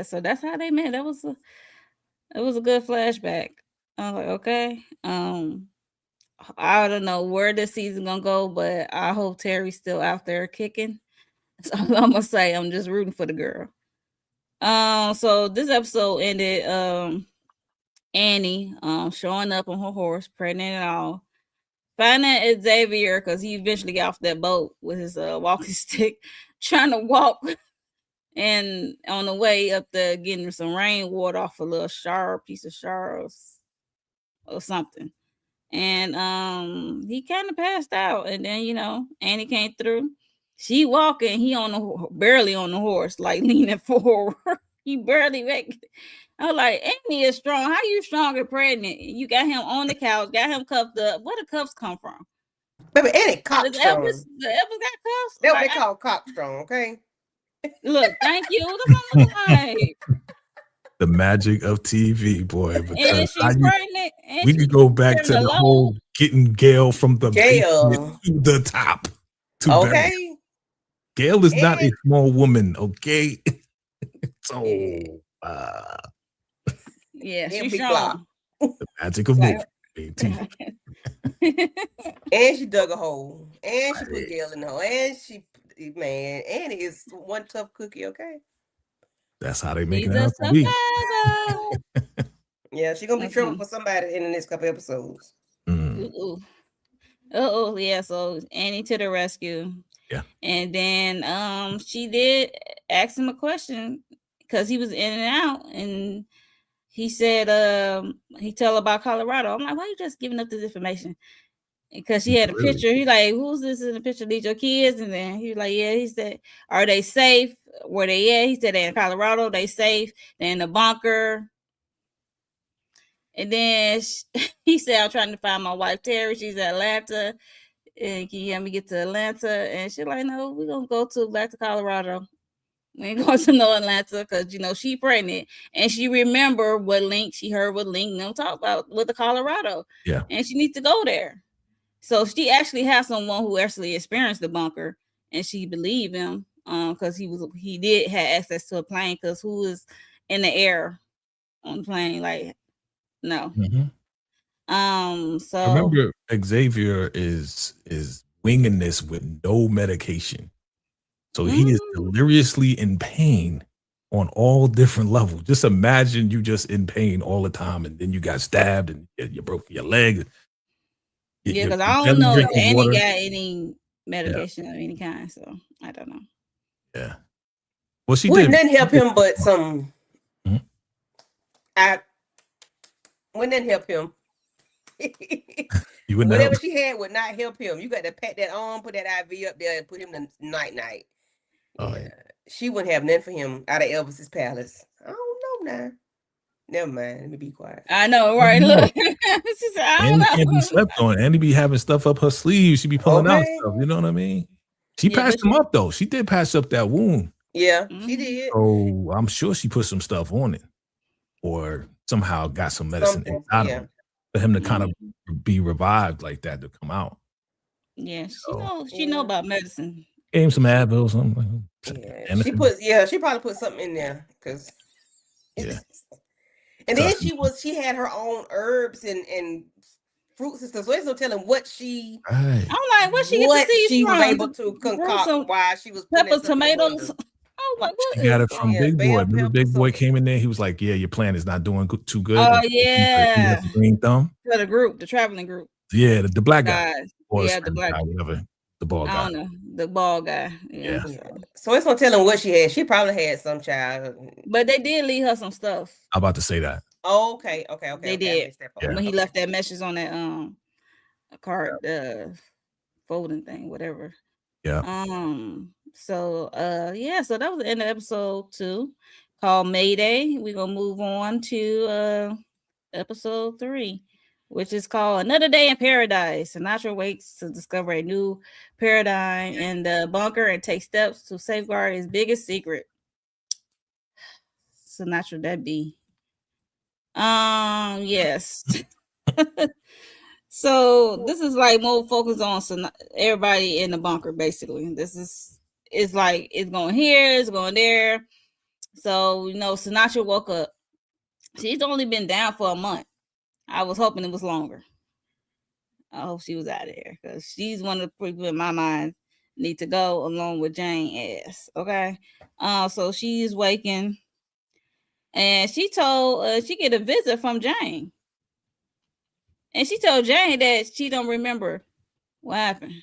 So that's how they met. It was a good flashback. I was like, okay. I don't know where this season gonna go, but I hope Terry's still out there kicking. That's all I'm gonna say. I'm just rooting for the girl. So this episode ended Annie showing up on her horse, pregnant and all, finding Xavier, because he eventually got off that boat with his walking stick, trying to walk, and on the way up there getting some rainwater off a little piece of shards or something. And he kind of passed out, and then Annie came through. She walking, he barely on the horse, like leaning forward. He barely make. I was like, Annie is strong. How you strong and pregnant? You got him on the couch, got him cuffed up. Where the cuffs come from? Baby, Annie cock strong. The Elvis got cuffs. That's what they call cock strong. Okay. Look, thank you. That's what I'm like. The magic of TV, boy. And she's pregnant. We could go back to the whole getting Gail from the basement to the top. Okay. Gail is not a small woman, okay? So, yeah, she's strong. The magic of movie. And she dug a hole. And she put Gail in the hole. And Annie is one tough cookie, okay? That's how they make it out to be. Yeah, she's gonna be trouble for somebody in the next couple episodes. Yeah. So Annie to the rescue. Yeah. And then she did ask him a question, because he was in and out, and he said he tell about Colorado. I'm like, why are you just giving up this information? Because she had a picture. He's like, who's this in the picture? These your kids? And then he was like, yeah. He said, are they safe? Where they at? He said, they're in Colorado. They safe. They're in the bunker. And then he said, I'm trying to find my wife, Terry. She's at Atlanta. And can you help me get to Atlanta? And she's like, no, we're going to go back to Colorado. We ain't going to no Atlanta, because, she pregnant. And she remember she heard what Link them talk about with the Colorado. Yeah. And she needs to go there. So she actually has someone who actually experienced the bunker, and she believed him because he did have access to a plane, because who is in the air on the plane? Like, no. So remember, Xavier is winging this with no medication. So he is deliriously in pain on all different levels. Just imagine you just in pain all the time, and then you got stabbed and you broke your leg. Yeah, Your because I don't belly know if drinking Annie water. got any medication of any kind, so I don't know. Yeah. Well, she Wouldn't did. nothing help him but some. Mhm. Wouldn't nothing help him. You wouldn't Whatever help. she had would not help him. You got to pat that arm, put that IV up there, and put him to night. Oh, Yeah. yeah. She wouldn't have nothing for him out of Elvis's palace. I don't know now. Never mind. Let me be quiet. I know, right? Look, she said, I Annie don't can't be know. slept on. Annie be having stuff up her sleeve. She be pulling out Okay. stuff. You know what I mean? She Yeah, patched but him she- up though. She did patch up that wound. Yeah, Mhm. she did. So I'm sure she put some stuff on it, or somehow got some medicine Something, out yeah. of it for him to kind of Mhm. be revived like that to come out. Yeah, So she know Yeah. about medicine. gave him some Advil, something. Yeah. She probably put something in there because. Yeah. And Trust then me. she had her own herbs and fruits and stuff. So there's no telling what she Right. I'm like, where she get the seeds was from? able to concoct some while she was putting peppers, that stuff in the tomatoes. blender. I was like, what She is got it this? from Yeah, Big Boy. bell Remember Big peppers, Boy something. came in there. He was like, "Yeah, your plan is not doing too good." Oh, He yeah. had the green thumb. For the group, the traveling group. Yeah, the black guy. Guys. Or Yeah, the Spanish black guy, whatever. The bald I guy. don't know. The bald guy. Yeah. Yeah. So it's no telling what she had. She probably had some child. But they did leave her some stuff. I'm about to say that. Oh, okay. They I did. missed that part. Yeah. When he Okay. left that message on that card folding thing, whatever. Yeah. So so that was the end of episode 2 called Mayday. We're gonna move on to episode 3, which is called Another Day in Paradise. Sinatra wakes to discover a new paradigm in the bunker and takes steps to safeguard his biggest secret. Sinatra, that be. Yes. So this is like more focused on everybody in the bunker, basically. It's like it's going here, it's going there. So Sinatra woke up. She's only been down for a month. I was hoping it was longer. I hope she was out of there because she's one of the people in my mind need to go along with Jane S. Okay. So she's waking, and she told she get a visit from Jane. And she told Jane that she don't remember what happened.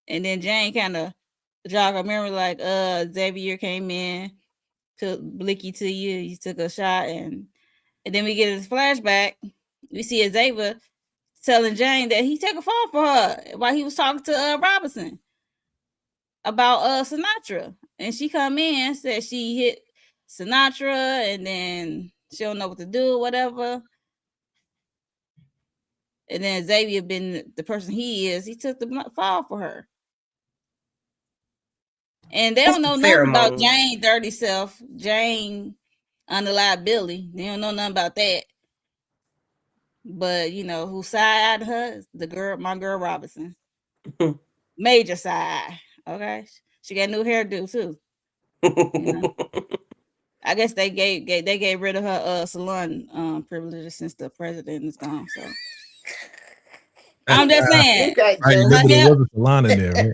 And then Jane kind of jogged her memory like, Xavier came in, took Blicky to you, you took a shot, and then we get a flashback. We see Xavier telling Jane that he took a fall for her while he was talking to Robinson about Sinatra. And she come in, said she hit Sinatra, and then she don't know what to do, whatever. And then Xavier, been the person he is, he took the fall for her. And they don't know nothing about Jane dirty self, Jane unalive Billy. They don't know nothing about that. But who side her? The girl, my girl Robinson. Major side. Okay. She got new hairdo too. I guess they gave rid of her salon privileges since the president is gone. So I'm just saying. There was a salon in there, right?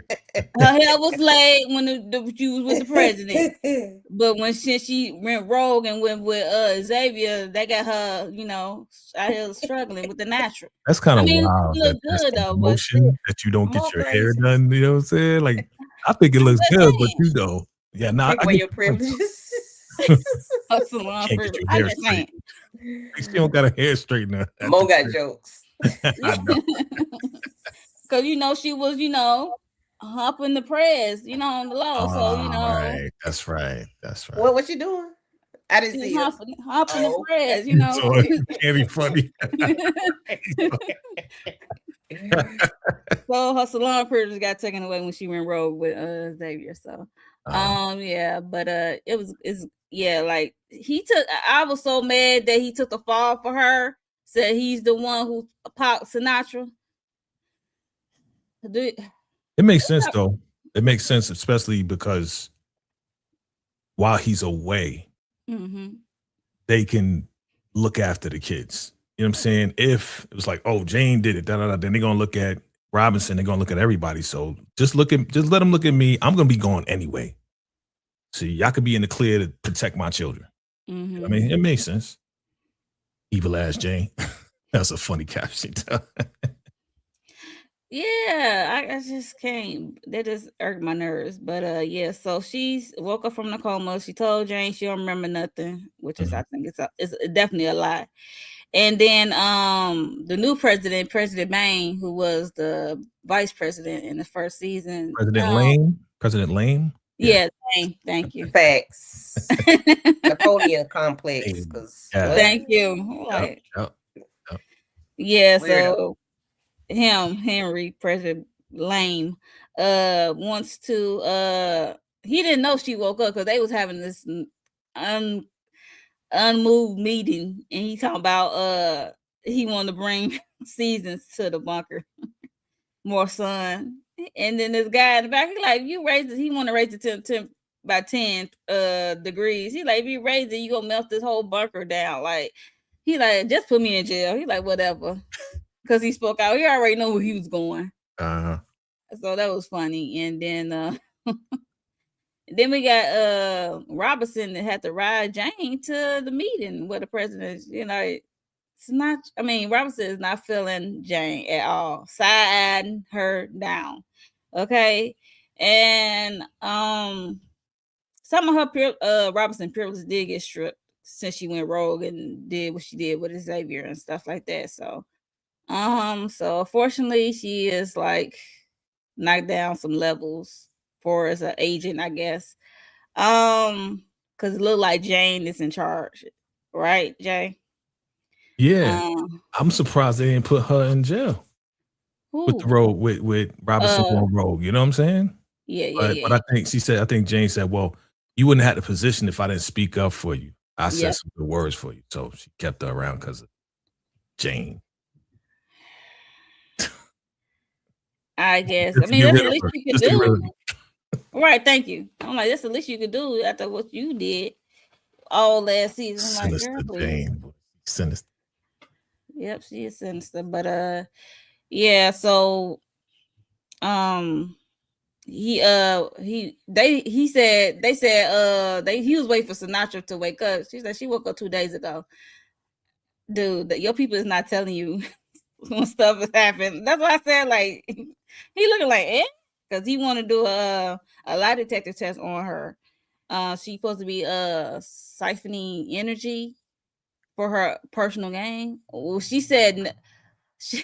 Her hair was laid when she was with the president, but when she went rogue and went with Xavier, they got her, out here struggling with the natural. That's kind of wild. It look good though, but that you don't get your hair done. You know what I'm saying? Like, I think it looks good, but yeah, I get your privileges. A salon privilege. I just saying. She don't got a hair straightener. Mo got jokes. Because she was humping the press, on the low. So right. That's right. What you doing? I didn't see humping the press. So it can't be funny. So her salon privilege got taken away when she went rogue with Xavier. So but like he took. I was so mad that he took the fall for her. Said he's the one who popped Sinatra. It makes sense though. It makes sense, especially because while he's away, they can look after the kids. You know what I'm saying? If it was like, oh, Jane did it, then they're gonna look at Robinson. They're gonna look at everybody. So just let them look at me. I'm gonna be gone anyway. So y'all could be in the clear to protect my children. I mean, it makes sense. Evil ass Jane. That's a funny caption. Yeah, I just can't. That just irked my nerves. But yeah, so she's woke up from the coma. She told Jane she don't remember nothing, which is I think it's definitely a lie. And then the new president, President Bain, who was the vice president in the first season. President Lane. Yeah, thank you. Facts. Napoleon complex. Thank you. Like, yeah, so Henry, President Lane, wants to he didn't know she woke up because they was having this unmoved meeting, and he talking about he wanted to bring seasons to the bunker. More sun. And then this guy in the back, he like, you raise it, he want to raise it to by 10 degrees. He like, if you raise it, you gonna melt this whole bunker down. Like, he like, just put me in jail. He like, whatever. Because he spoke out. He already know where he was going. So that was funny. And then then we got Robinson that had to ride Jane to the meeting where the president, you know, it's not, I mean, Robinson is not feeling Jane at all, side-eyeing her down. Okay. And some of her Robinson privileges did get stripped since she went rogue and did what she did with Xavier and stuff like that. So unfortunately she is like knocked down some levels for as an agent, I guess. Because it looked like Jane is in charge, right, Jay? Yeah, I'm surprised they didn't put her in jail with the rogue with Robinson on rogue. You know what I'm saying? Yeah. But I think Jane said, "Well, you wouldn't have the position if I didn't speak up for you. I said some good words for you." So she kept her around because of Jane. I guess. I mean, that's the least you could do. Right, thank you. I'm like, that's the least you could do after what you did all last season. I'm like, girl, please. Sinister. Yep, she is sinister. But yeah, so he said he was waiting for Sinatra to wake up. She said she woke up 2 days ago. Dude, your people is not telling you when stuff is happening. That's why I said, like, he looking like because he want to do a lie detector test on her. She's supposed to be siphoning energy for her personal gain. Well, she said she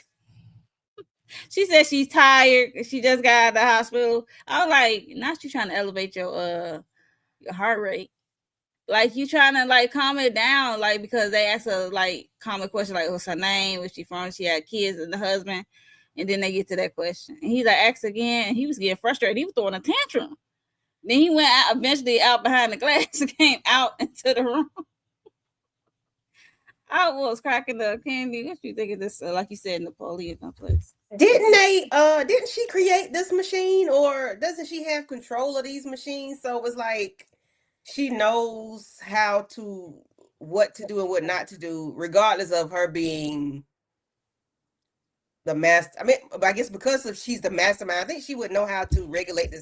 said she's tired. She just got out of the hospital. I was like, not you trying to elevate your heart rate. Like, you trying to like calm it down, like, because they asked a like common question, like, what's her name, where she from, she had kids and the husband, and then they get to that question, and he like asked again, and he was getting frustrated. He was throwing a tantrum. Then he went out, eventually out behind the glass and came out into the room. I was cracking the candy. What you think of this? Like you said, Napoleon complex. Didn't she create this machine, or doesn't she have control of these machines? So it was like she knows what to do and what not to do, regardless of her being the master. I mean, I guess because she's the mastermind, I think she would know how to regulate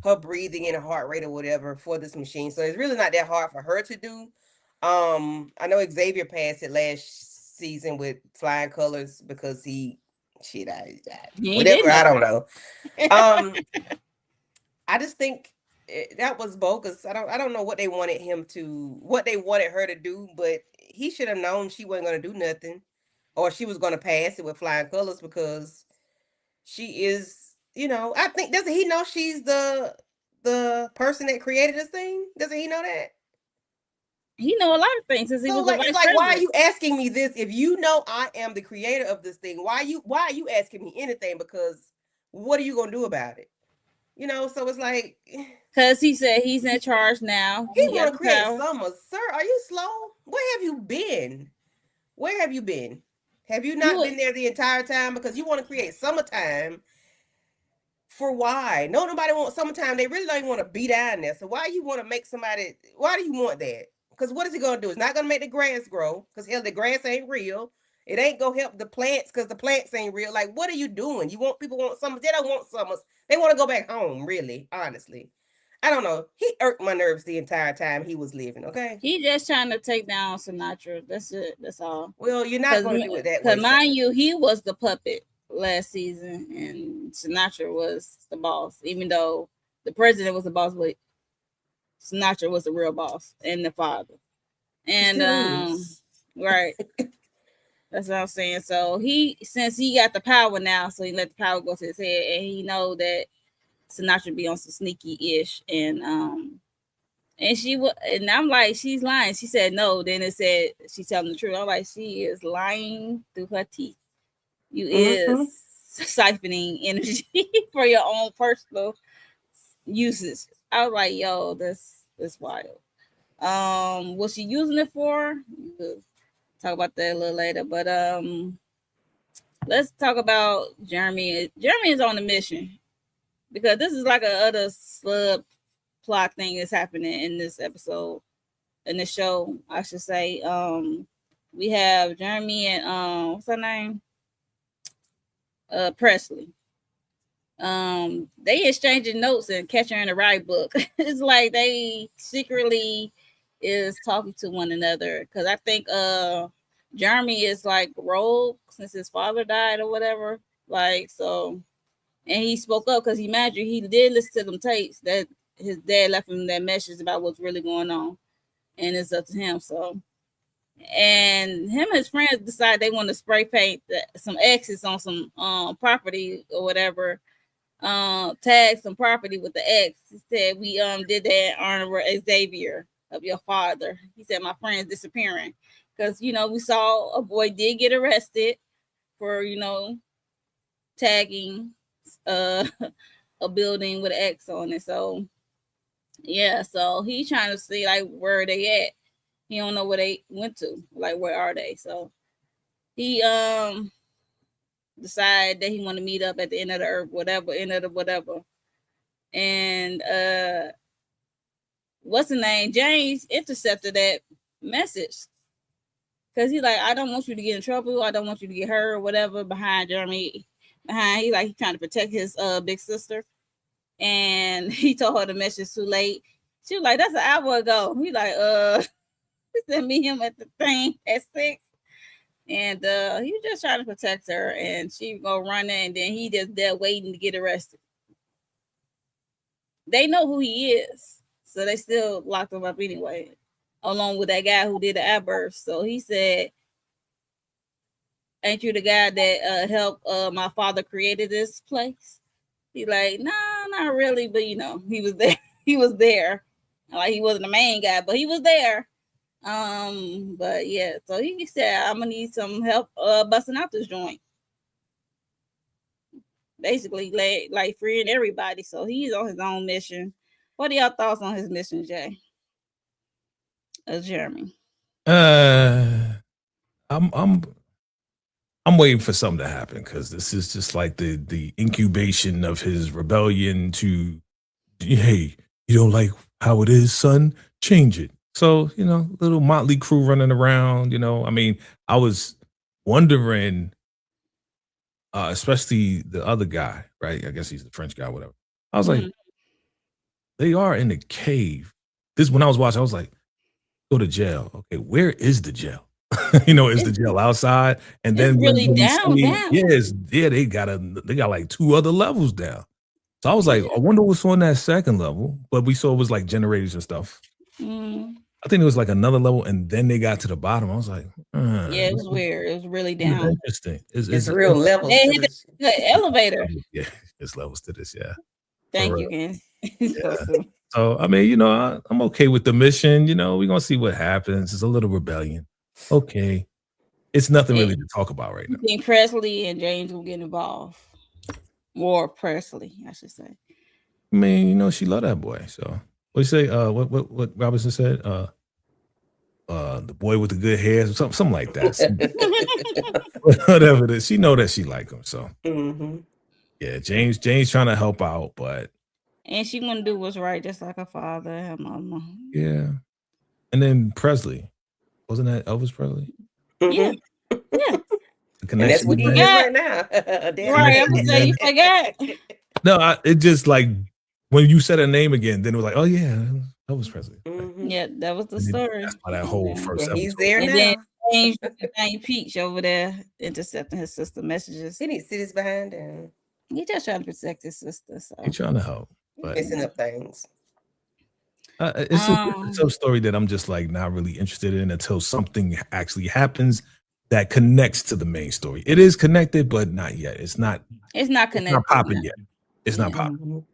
her breathing and her heart rate or whatever for this machine. So it's really not that hard for her to do. I know Xavier passed it last season with flying colors because whatever, I don't know. I just think that was bogus. I don't know what they wanted her to do, but he should have known she wasn't going to do nothing, or she was going to pass it with flying colors, because she is, I think, doesn't he know she's the person that created this thing? Doesn't he know that? He know a lot of things since he was like, why are you asking me this if you know I am the creator of this thing? Why are you asking me anything? Because what are you gonna do about it? So it's like, because he said he's in charge now. He want to create summer. Sir, are you slow? Where have you been? Have you not been there the entire time? Because you want to create summertime. For why? Nobody wants summertime. They really don't even want to be down there. So why you want to make why do you want that? Because what is it going to do? It's not going to make the grass grow, because hell, the grass ain't real. It ain't going to help the plants because the plants ain't real. Like, what are you doing? People want summers. They don't want summers. They want to go back home, really, honestly. I don't know. He irked my nerves the entire time he was living. Okay. He just trying to take down Sinatra. That's it. That's all. Well, you're not going to do it that way. Because mind you, he was the puppet last season, and Sinatra was the boss. Even though the president was the boss, but Sinatra was the real boss and the father. And right. That's what I'm saying. So since he got the power now, so he let the power go to his head, and he know that Sinatra be on some sneaky-ish, and I'm like, she's lying. She said no. Then it said she's telling the truth. I'm like, she is lying through her teeth. You is siphoning energy for your own personal uses. I was like, yo, that's wild. What she using it for? We'll talk about that a little later. But let's talk about Jeremy. Jeremy is on a mission because this is like a other sub plot thing is happening in this episode, in the show, I should say. We have Jeremy and what's her name? Presley. They exchanging notes and Catcher in the Rye book. It's like they secretly is talking to one another because I think Jeremy is like rogue since his father died or whatever. Like so, and he spoke up because he did listen to them tapes that his dad left him that message about what's really going on, and it's up to him. So, and him and his friends decide they want to spray paint some X's on some property or whatever, tag some property with the X. He said we did that in honor of Xavier of your father. He said my friend's disappearing because we saw a boy did get arrested for tagging a building with an X on it. So yeah, so he's trying to see like where they at. He don't know where they went to, like where are they? So he decided that he want to meet up at the end of the earth, whatever. And what's the name? James intercepted that message because he's like, I don't want you to get in trouble. I don't want you to get hurt or whatever. Behind Jeremy, he's trying to protect his big sister. And he told her the message too late. She was like, that's an hour ago. He like, he said meet him at the thing at 6. And he was just trying to protect her, and she go running, and then he just there waiting to get arrested. They know who he is, so they still locked him up anyway, along with that guy who did the outburst. So he said, ain't you the guy that helped my father created this place? He's like, no, not really, but he was there. He was there. Like he wasn't the main guy, but he was there. But yeah, so he said, I'm gonna need some help busting out this joint. Basically, like freeing everybody. So he's on his own mission. What are y'all thoughts on his mission, Jay? Jeremy. I'm waiting for something to happen because this is just like the incubation of his rebellion to, hey, you don't like how it is, son? Change it. So, little motley crew running around, I mean, I was wondering, especially the other guy, right? I guess he's the French guy, whatever. I was like, they are in the cave. When I was watching, I was like, go to jail. Okay, where is the jail? Is the jail outside? And then really down. They got like 2 other levels down. So I was like, I wonder what's on that second level. But we saw it was like generators and stuff. I think it was like another level, and then they got to the bottom. I was like, yeah, it was weird. It was really down. Interesting. It's real levels. They hit the elevator. Yeah, there's levels to this. Yeah. Thank you, Ken. Yeah. So I mean, I'm okay with the mission. We're gonna see what happens. It's a little rebellion. Okay, it's nothing really to talk about right now. I think Presley and James will get involved. More Presley, I should say. I mean, she loved that boy. So what you say? What Robinson said? The boy with the good hair, something like that. Whatever it is, she know that she like him. So yeah, James trying to help out, but and she want to do what's right, just like her father and her mama. Yeah, and then Presley, wasn't that Elvis Presley? Yeah. The connection. And that's what he is right now. Right, I'm gonna say you forgot. No, it just like when you said her name again, then it was like, oh yeah, that was Presley. Mhm. Yeah, that was the And then story. that's why that And whole then- first And he's episode. there And then now. changed to Danny Peach over there intercepting his sister messages. He needs to sit his behind down. He just trying to protect his sister. So He's trying to help, but Messing up things. it's a sub story that I'm just like not really interested in until something actually happens that connects to the main story. It is connected, but not yet. It's not connected. not popping yet. It's not Yeah. popping. Mhm.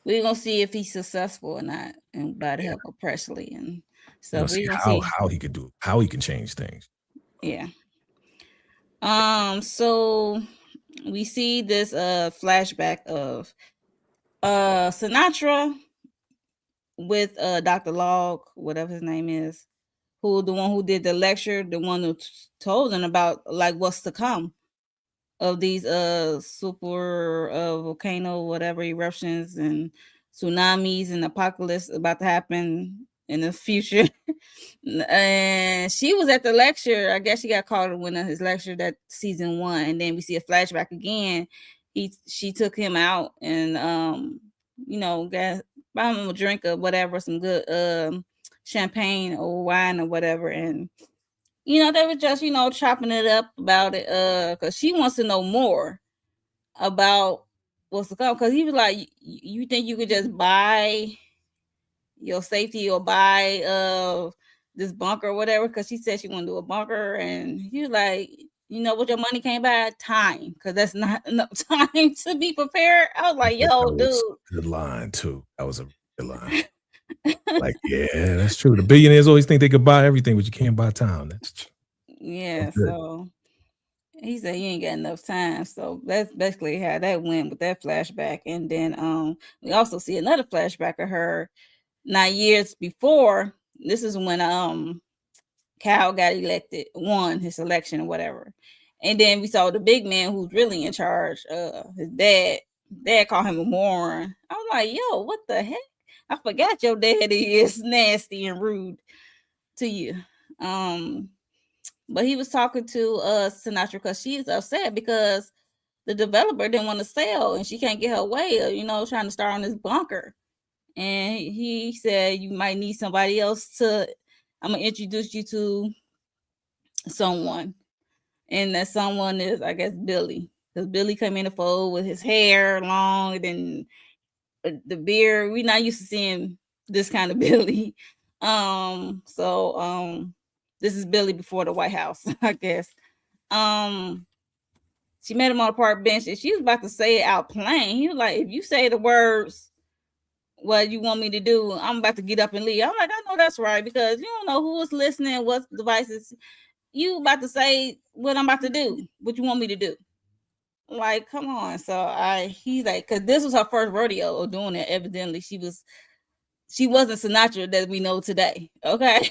We're gonna see if he's successful or not, and by the help of Presley and We're stuff. gonna see We're gonna how he could do it, how he can change things. Yeah. So we see this flashback of Sinatra with Dr. Log, whatever his name is, who the one who did the lecture, the one who told them about like what's to come of these super volcano whatever eruptions and tsunamis and apocalypse about to happen in the future. And she was at the lecture. I guess she got called to one of his lecture that season 1, and then we see a flashback again. She took him out and got buy him a drink or whatever, some good champagne or wine or whatever, and they were just chopping it up about it because she wants to know more about what's to come, because he was like, you think you could just buy your safety or buy this bunker or whatever, because she said she want to do a bunker, and he was like, what your money can't buy? Time, because that's not enough time to be prepared. I was like, yo, dude. Good line too. That was a good line. Like, yeah, that's true. The billionaires always think they could buy everything, but you can't buy time. That's true. Yeah, so he said he ain't got enough time. So that's basically how that went with that flashback. And then we also see another flashback of her 9 years before. This is when Cal got elected, won his election or whatever. And then we saw the big man who's really in charge, his dad called him a moron. I was like, yo, what the heck? I forgot your daddy is nasty and rude to you. But he was talking to Sinatra because she's upset because the developer didn't want to sell and she can't get her way of, trying to start on this bunker. And he said, you might need somebody else I'm going to introduce you to someone. And that someone is, I guess, Billy. Because Billy came in the fold with his hair long and the beard. We're not used to seeing this kind of Billy. This is Billy before the White House, I guess. She met him on a park bench and she was about to say it out plain. He was like, if you say the words what you want me to do, I'm about to get up and leave. I'm like, I know that's right, because you don't know who is listening, what devices. You about to say what I'm about to do, what you want me to do. Like, come on. So he's like, because this was her first rodeo of doing it. Evidently, she wasn't Sinatra that we know today. Okay.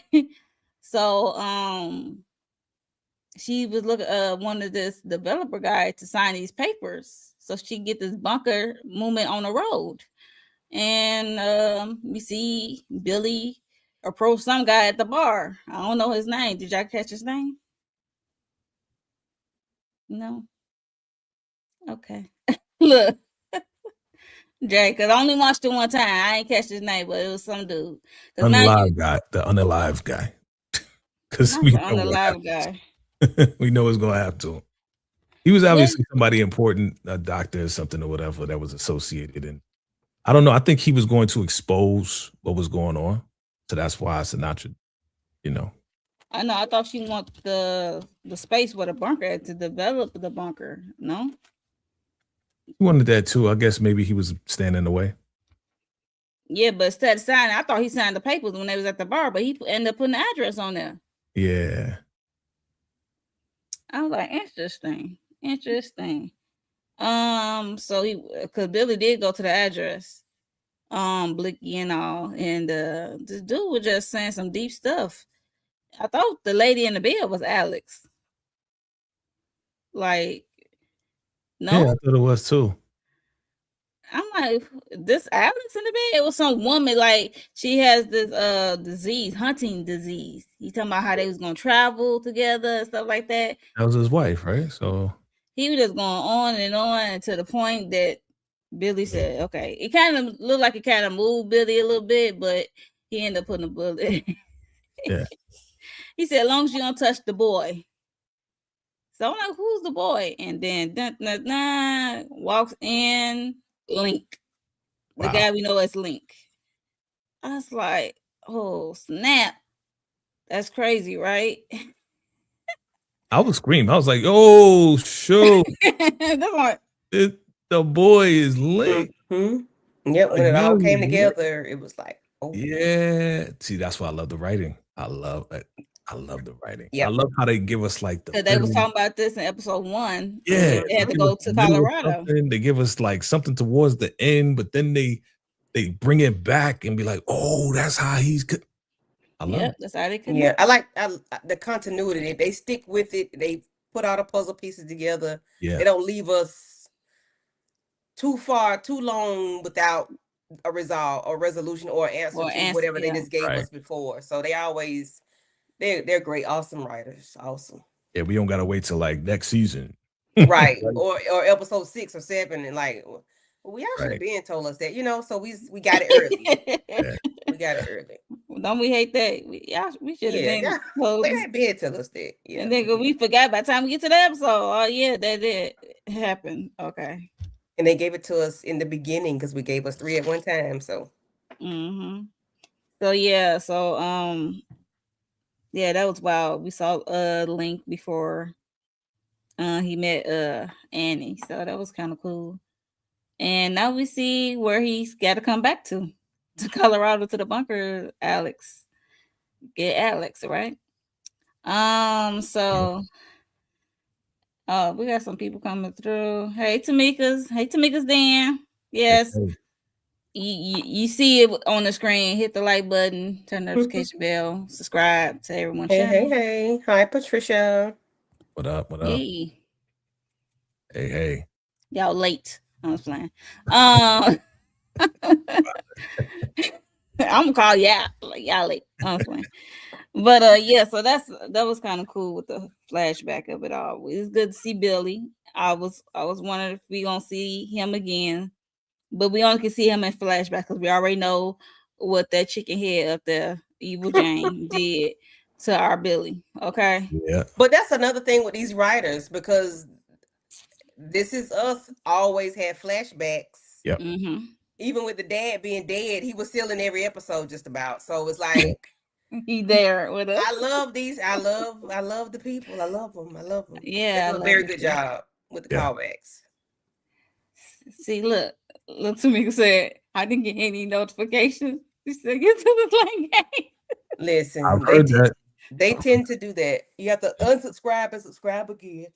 So she was looking wanted this developer guy to sign these papers so she get this bunker movement on the road. And we see Billy approach some guy at the bar. I don't know his name. Did y'all catch his name? No. Okay. Look, Jay, because I only watched it one time. I ain't catch his name, but it was some dude. The unalive guy. Because we know unalive guy. we know it's gonna happen to him. He was obviously somebody important, a doctor or something or whatever that was associated. And I don't know. I think he was going to expose what was going on. So that's why Sinatra, I know. I thought she wanted the space with a bunker to develop the bunker. No? He wanted that too. I guess maybe he was standing in the way. Yeah, but instead of signing, I thought he signed the papers when they was at the bar, but he ended up putting the address on there. Yeah. I was like, interesting. So because Billy did go to the address, Blicky and all, and this dude was just saying some deep stuff. I thought the lady in the bed was Alex. Like, no, Yeah, I thought it was too. I'm like, this Alex in the bed? It was some woman, like she has this disease, hunting disease. He talking about how they was gonna travel together and stuff like that. That was his wife, right? So he was just going on and to the point that Billy said, okay. It kind of looked like it kind of moved Billy a little bit, but he ended up putting a bullet. Yeah. He said, as long as you don't touch the boy. So I'm like, who's the boy? And then walks in Link. The Wow. guy we know as Link. I was like, oh, snap. That's crazy, right? I was screaming. I was like, oh, shoot. That's like, The boy is Link. Yep, when it all came together, it was like, oh. Yeah. See, that's why I love the writing. I love it. I love the writing. Yep. I love how they give us like because they was talking about this in episode 1. Yeah, They had to give go us to a little Colorado. something. They give us like something towards the end, but then they bring it back and be like, oh, that's how he's. I love Yep, it. that's how they could. Yeah, I like the continuity. They stick with it. They put all the puzzle pieces together. Yeah. They don't leave us too long without a resolution or answer to whatever they just gave us before. So they always they're great, awesome writers. Awesome. Yeah, we don't gotta wait till like next season. Right. or episode 6 or 7 and like we all should have been told us that, so we got it early. Yeah. We got it early. Don't we hate that? We should have been tell us that. Yeah. And then we forgot by the time we get to the episode. Oh yeah, that did happen. Okay. And they gave it to us in the beginning because we gave us 3 at one time. So. So yeah. So yeah, that was wild. We saw Link before he met Annie. So that was kind of cool. And now we see where he's got to come back to Colorado, to the bunker. Alex, get Alex, right? So we got some people coming through. Hey Tamika's Dan. Yes. You see it on the screen. Hit the like button, turn the notification bell, subscribe to everyone's channel. Hey. Hi, Patricia. What up? Hey. Y'all late. I was playing. I'm gonna call y'all late. I was playing. But yeah, so that was kind of cool with the flashback of it all. It's good to see Billy. I was wondering if we gonna see him again, but we only can see him in flashback because we already know what that chicken head up there, Evil Jane, did to our Billy. Okay. Yeah. But that's another thing with these writers, because This Is Us always had flashbacks. Yep. Even with the dad being dead, he was still in every episode just about. So it's like he there with us. I love these. I love the people. I love them. Yeah, they do a very good job with the callbacks. See, look Tamika said, I didn't get any notifications. She said, get to the lane game. Listen, they tend to do that. You have to unsubscribe and subscribe again.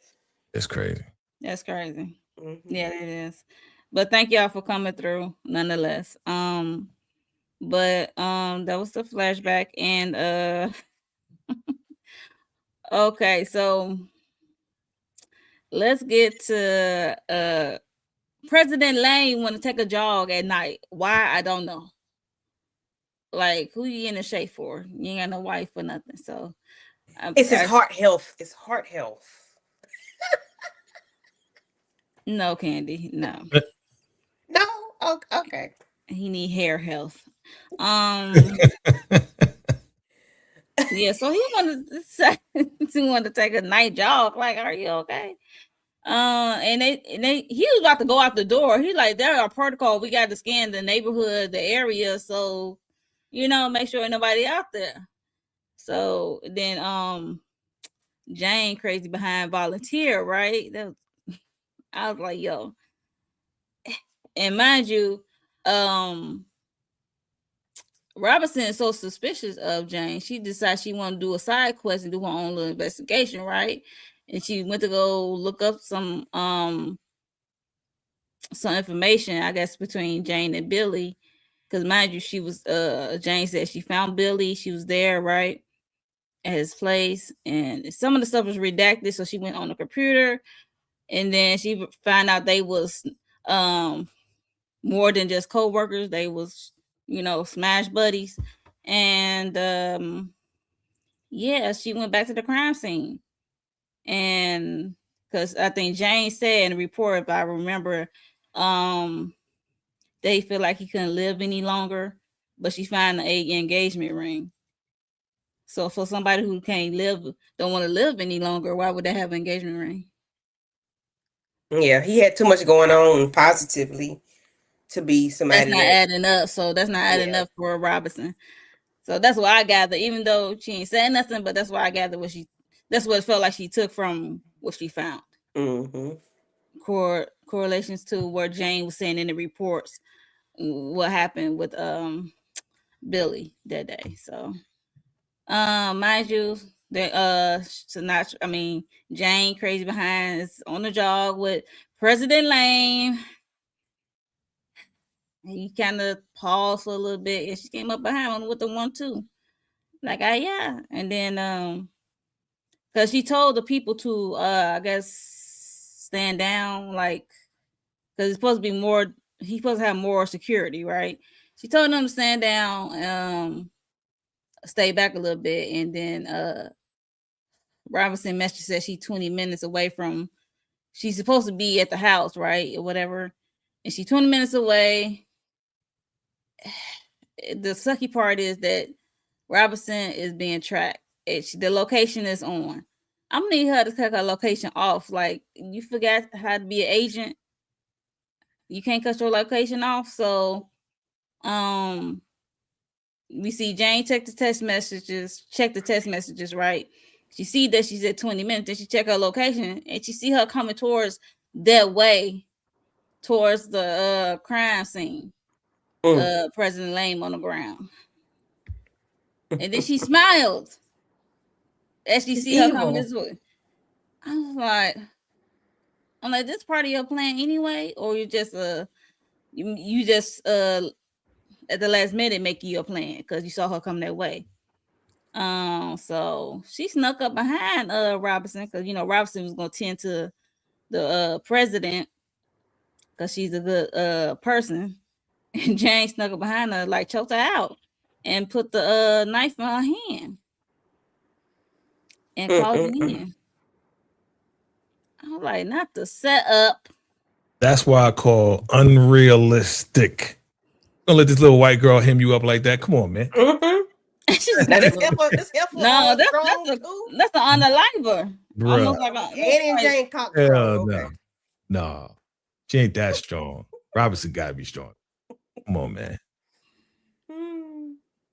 It's crazy. That's crazy. Yeah, it is. But thank y'all for coming through nonetheless. But that was the flashback. And okay, so let's get to President Lane want to take a jog at night. Why? I don't know. Like, who you in the shape for? You ain't got no wife or nothing. So it's his heart health. It's heart health. No, Candy. No. No? Oh, okay. He need hair health. Yeah, so he wanted to take a night jog. Like, are you okay? And he was about to go out the door. He like, there are protocol. We got to scan the neighborhood, the area, so make sure ain't nobody out there. So then Jane crazy behind volunteer, right? I was like, yo. And mind you, Robinson is so suspicious of Jane. She decides she want to do a side quest and do her own little investigation, right? And she went to go look up some information, I guess, between Jane and Billy. Because mind you, she was Jane said she found Billy. She was there, right, at his place, and some of the stuff was redacted. So she went on the computer, and then she found out they was more than just co-workers. They was smash buddies. And yeah, she went back to the crime scene. And because I think Jane said in the report, if I remember, they feel like he couldn't live any longer, but she found an engagement ring. So for somebody who can't live, don't want to live any longer, why would they have an engagement ring? Yeah, he had too much going on positively to be somebody That's not adding up. So that's not adding up for Robinson. So that's what I gather, even though she ain't saying nothing, but that's what I gather that's what it felt like she took from what she found. Mm-hmm. Correlations to where Jane was saying in the reports what happened with Billy that day. So mind you, Sinatra, Jane crazy behind is on the jog with President Lane. He kind of paused for a little bit and she came up behind him with the 1-2. Like, yeah. And then because she told the people to I guess stand down, like, because it's supposed to be more, he's supposed to have more security, right? She told them to stand down, stay back a little bit, and then Robinson message said she's 20 minutes away from, she's supposed to be at the house, right? Or whatever. And she's 20 minutes away. The sucky part is that Robinson is being tracked. The location is on. I'm gonna need her to cut her location off. Like, you forgot how to be an agent. You can't cut your location off. So we see Jane check the text messages, right? She see that she's at 20 minutes, then she check her location and she see her coming towards that way, towards the crime scene. President Lane on the ground. And then she smiled as she see her coming this way. I'm like, this part of your plan anyway, or you just you just at the last minute make you a plan because you saw her come that way. So she snuck up behind Robinson because Robinson was gonna tend to the president because she's a good person, and Jane snuck up behind her, like choked her out and put the knife in her hand and called it in. I'm like, not the setup. That's why I call unrealistic. Don't let this little white girl hem you up like that. Come on, man. Mm-hmm. That's no, that's the unaliver. Almost like and Jane Cox. No, she ain't that strong. Robinson gotta be strong. Come on, man.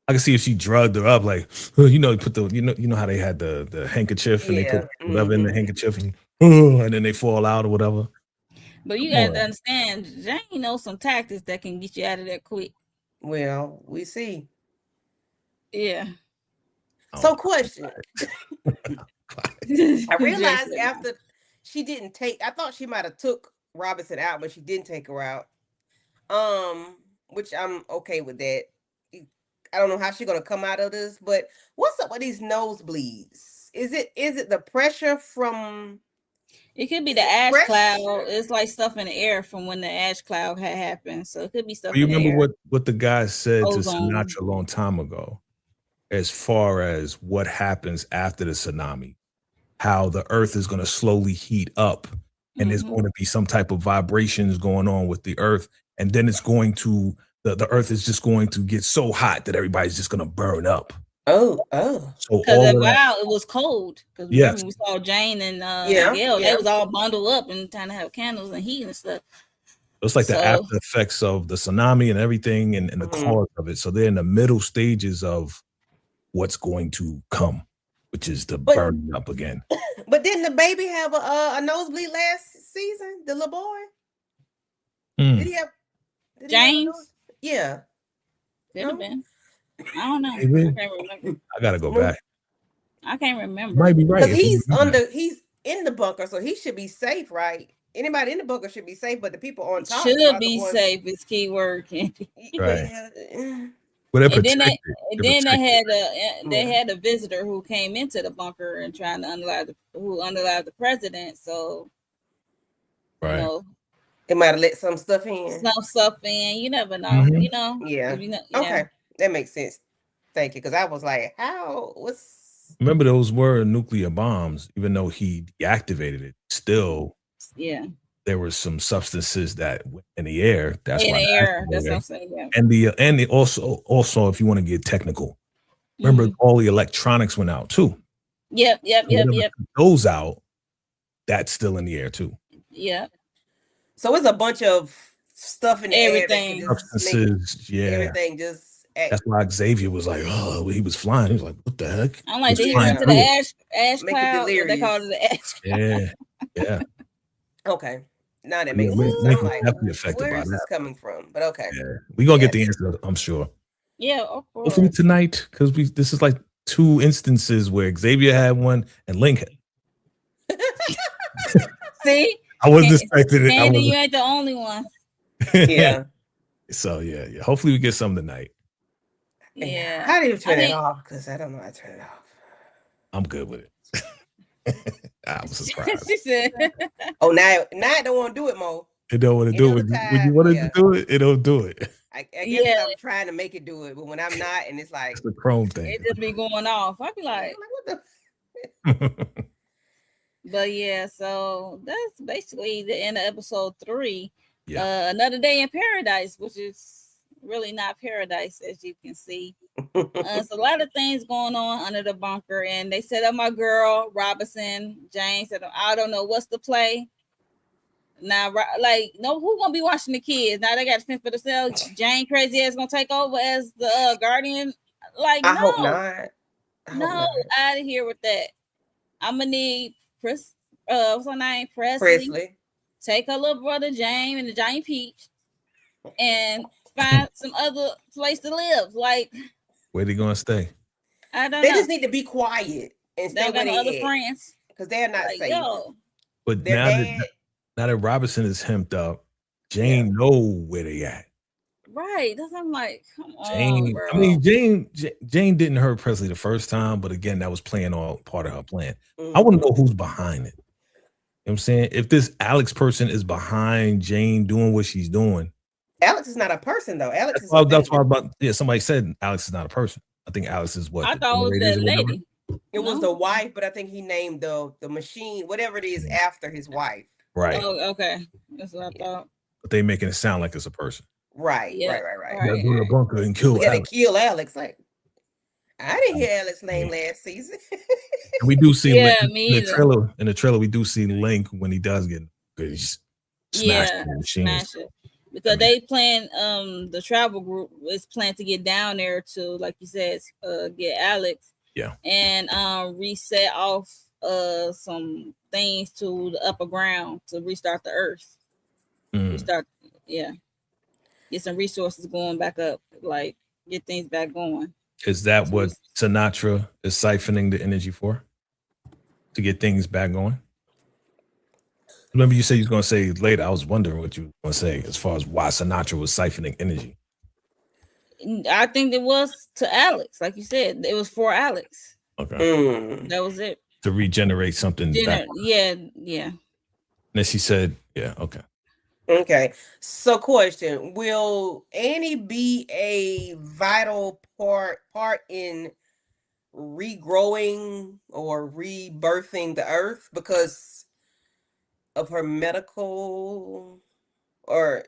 I can see if she drugged her up, like put the you know how they had the handkerchief and they put whatever in the handkerchief and then they fall out or whatever. But you got to understand, Jane knows some tactics that can get you out of there quick. Well, we see. Yeah. So question. I realized after she didn't take, I thought she might have took Robinson out, but she didn't take her out. Which I'm okay with that. I don't know how she's gonna come out of this, but what's up with these nosebleeds? Is it the pressure from? It could be the ash cloud. It's like stuff in the air from when the ash cloud had happened. So it could be stuff. You remember what the guy said to Sinatra a long time ago, as far as what happens after the tsunami, how the earth is going to slowly heat up, and there's going to be some type of vibrations going on with the earth, and then it's going to the earth is just going to get so hot that everybody's just going to burn up. So because it was cold. Because we saw Jane and Gail, they was all bundled up and trying to have candles and heat and stuff. It's like the after effects of the tsunami and everything, and the cause of it. So they're in the middle stages of what's going to come, which is the burning up again. But didn't the baby have a nosebleed last season? The little boy. Did he have James? Yeah. Could have been. I don't know. I can't remember. I gotta go back. I can't remember. Might be right. Because he's in the bunker, so he should be safe, right? Anybody in the bunker should be safe, but the people on top should be safe. Is key word, Candy. Right. Well, they had a visitor who came into the bunker and trying to unalive the president. So, right. They might have let some stuff in. You never know. Yeah. Okay, that makes sense. Thank you, because I was like, Remember, those were nuclear bombs, even though he deactivated it. Still, there were some substances that went in the air. That's In why the the air. acid That's went what I'm there. saying. Yeah. And the also if you want to get technical, remember all the electronics went out too. Yep. So whatever took those out, that's still in the air too. Yep. So it's a bunch of stuff in the air that Everything. could just make Substances, yeah. everything just act. That's why Xavier was like, oh, he was flying. He was like, what the heck? I'm like, did he flying run to through the ash Make it cloud? Or they call it delirious. the ash cloud. Yeah. Okay. Now that Yeah, makes sense. Link I'm was like, definitely affected by where's this that. coming from? But okay. Yeah. We're gonna Yeah, get the answer, I'm sure. Yeah, of course. Hopefully tonight, because this is like 2 instances where Xavier had one and Link had. See? I wasn't expecting it. Andy, you ain't the only one. Yeah. So yeah. Hopefully we get some tonight. Yeah. How do you turn it off? Because I don't know how to turn it off. I'm good with it. I was surprised. She said, oh, now I don't want to do it, Mo. It don't want to do it. When you wanted to do it, it don't do it. I guess I'm trying to make it do it, but when I'm not, and it's like it's the Chrome thing. It just be going off. I be like, what the? But yeah, so that's basically the end of episode 3. Yeah. Another Day in Paradise, which is really not paradise, as you can see. There's a lot of things going on under the bunker, and they set up my girl Robinson. Jane said, I don't know what's the play. Now, like, no, who gonna be watching the kids? Now they got to fend for themselves. Jane crazy ass gonna take over as the guardian. Like, I no, hope not. Out of here with that. I'm gonna need what's her name? Presley. Take her little brother James and the giant Peach, and find some other place to live. Like, where they gonna stay? I don't know. They just need to be quiet and stay with their other friends because they're not safe. But now that Robinson is hemmed up, Jane know where they at. Right. That's I'm like, come Jane, on, bro. I mean, Jane didn't hurt Presley the first time, but again, that was playing all part of her plan. I want to know who's behind it. You know what I'm saying? If this Alex person is behind Jane doing what she's doing. Alex is not a person, though. Alex is that's why somebody said Alex is not a person. I think Alex is what? I thought it was that lady. It was the wife, but I think he named the machine, whatever it is, after his wife. Right. Oh, okay. That's what I thought. But they making it sound like it's a person. Right. Yeah. Right. Go to the bunker and kill Alex. Alex. Kill Alex. Like, I didn't hear Alex's name last season. And we do see Link, in the trailer, we do see Link when he does get smash it. Because they plan the travel group is planned to get down there to, like you said, get Alex. Yeah. And reset off some things to the upper ground to restart the earth. Get some resources going back up, like get things back going. Is that what Sinatra is siphoning the energy for? To get things back going? Remember you said you was going to say later. I was wondering what you were going to say as far as why Sinatra was siphoning energy. I think it was to Alex. Like you said, it was for Alex. Okay. That was it. To regenerate something. Yeah. And then she said, yeah, okay. Okay. So question, will Annie be a vital part in regrowing or rebirthing the earth because of her medical or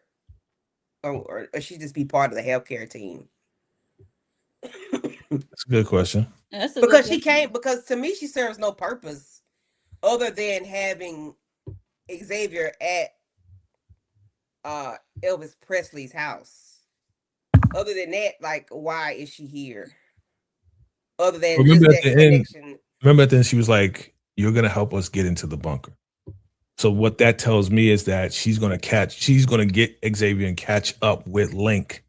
she just be part of the healthcare team? That's a good question. Because to me she serves no purpose other than having Xavier at Elvis Presley's house. Other than that, like, why is she here? Other than remember at the end, she was like, "You're gonna help us get into the bunker." So what that tells me is that she's gonna get Xavier and catch up with Link,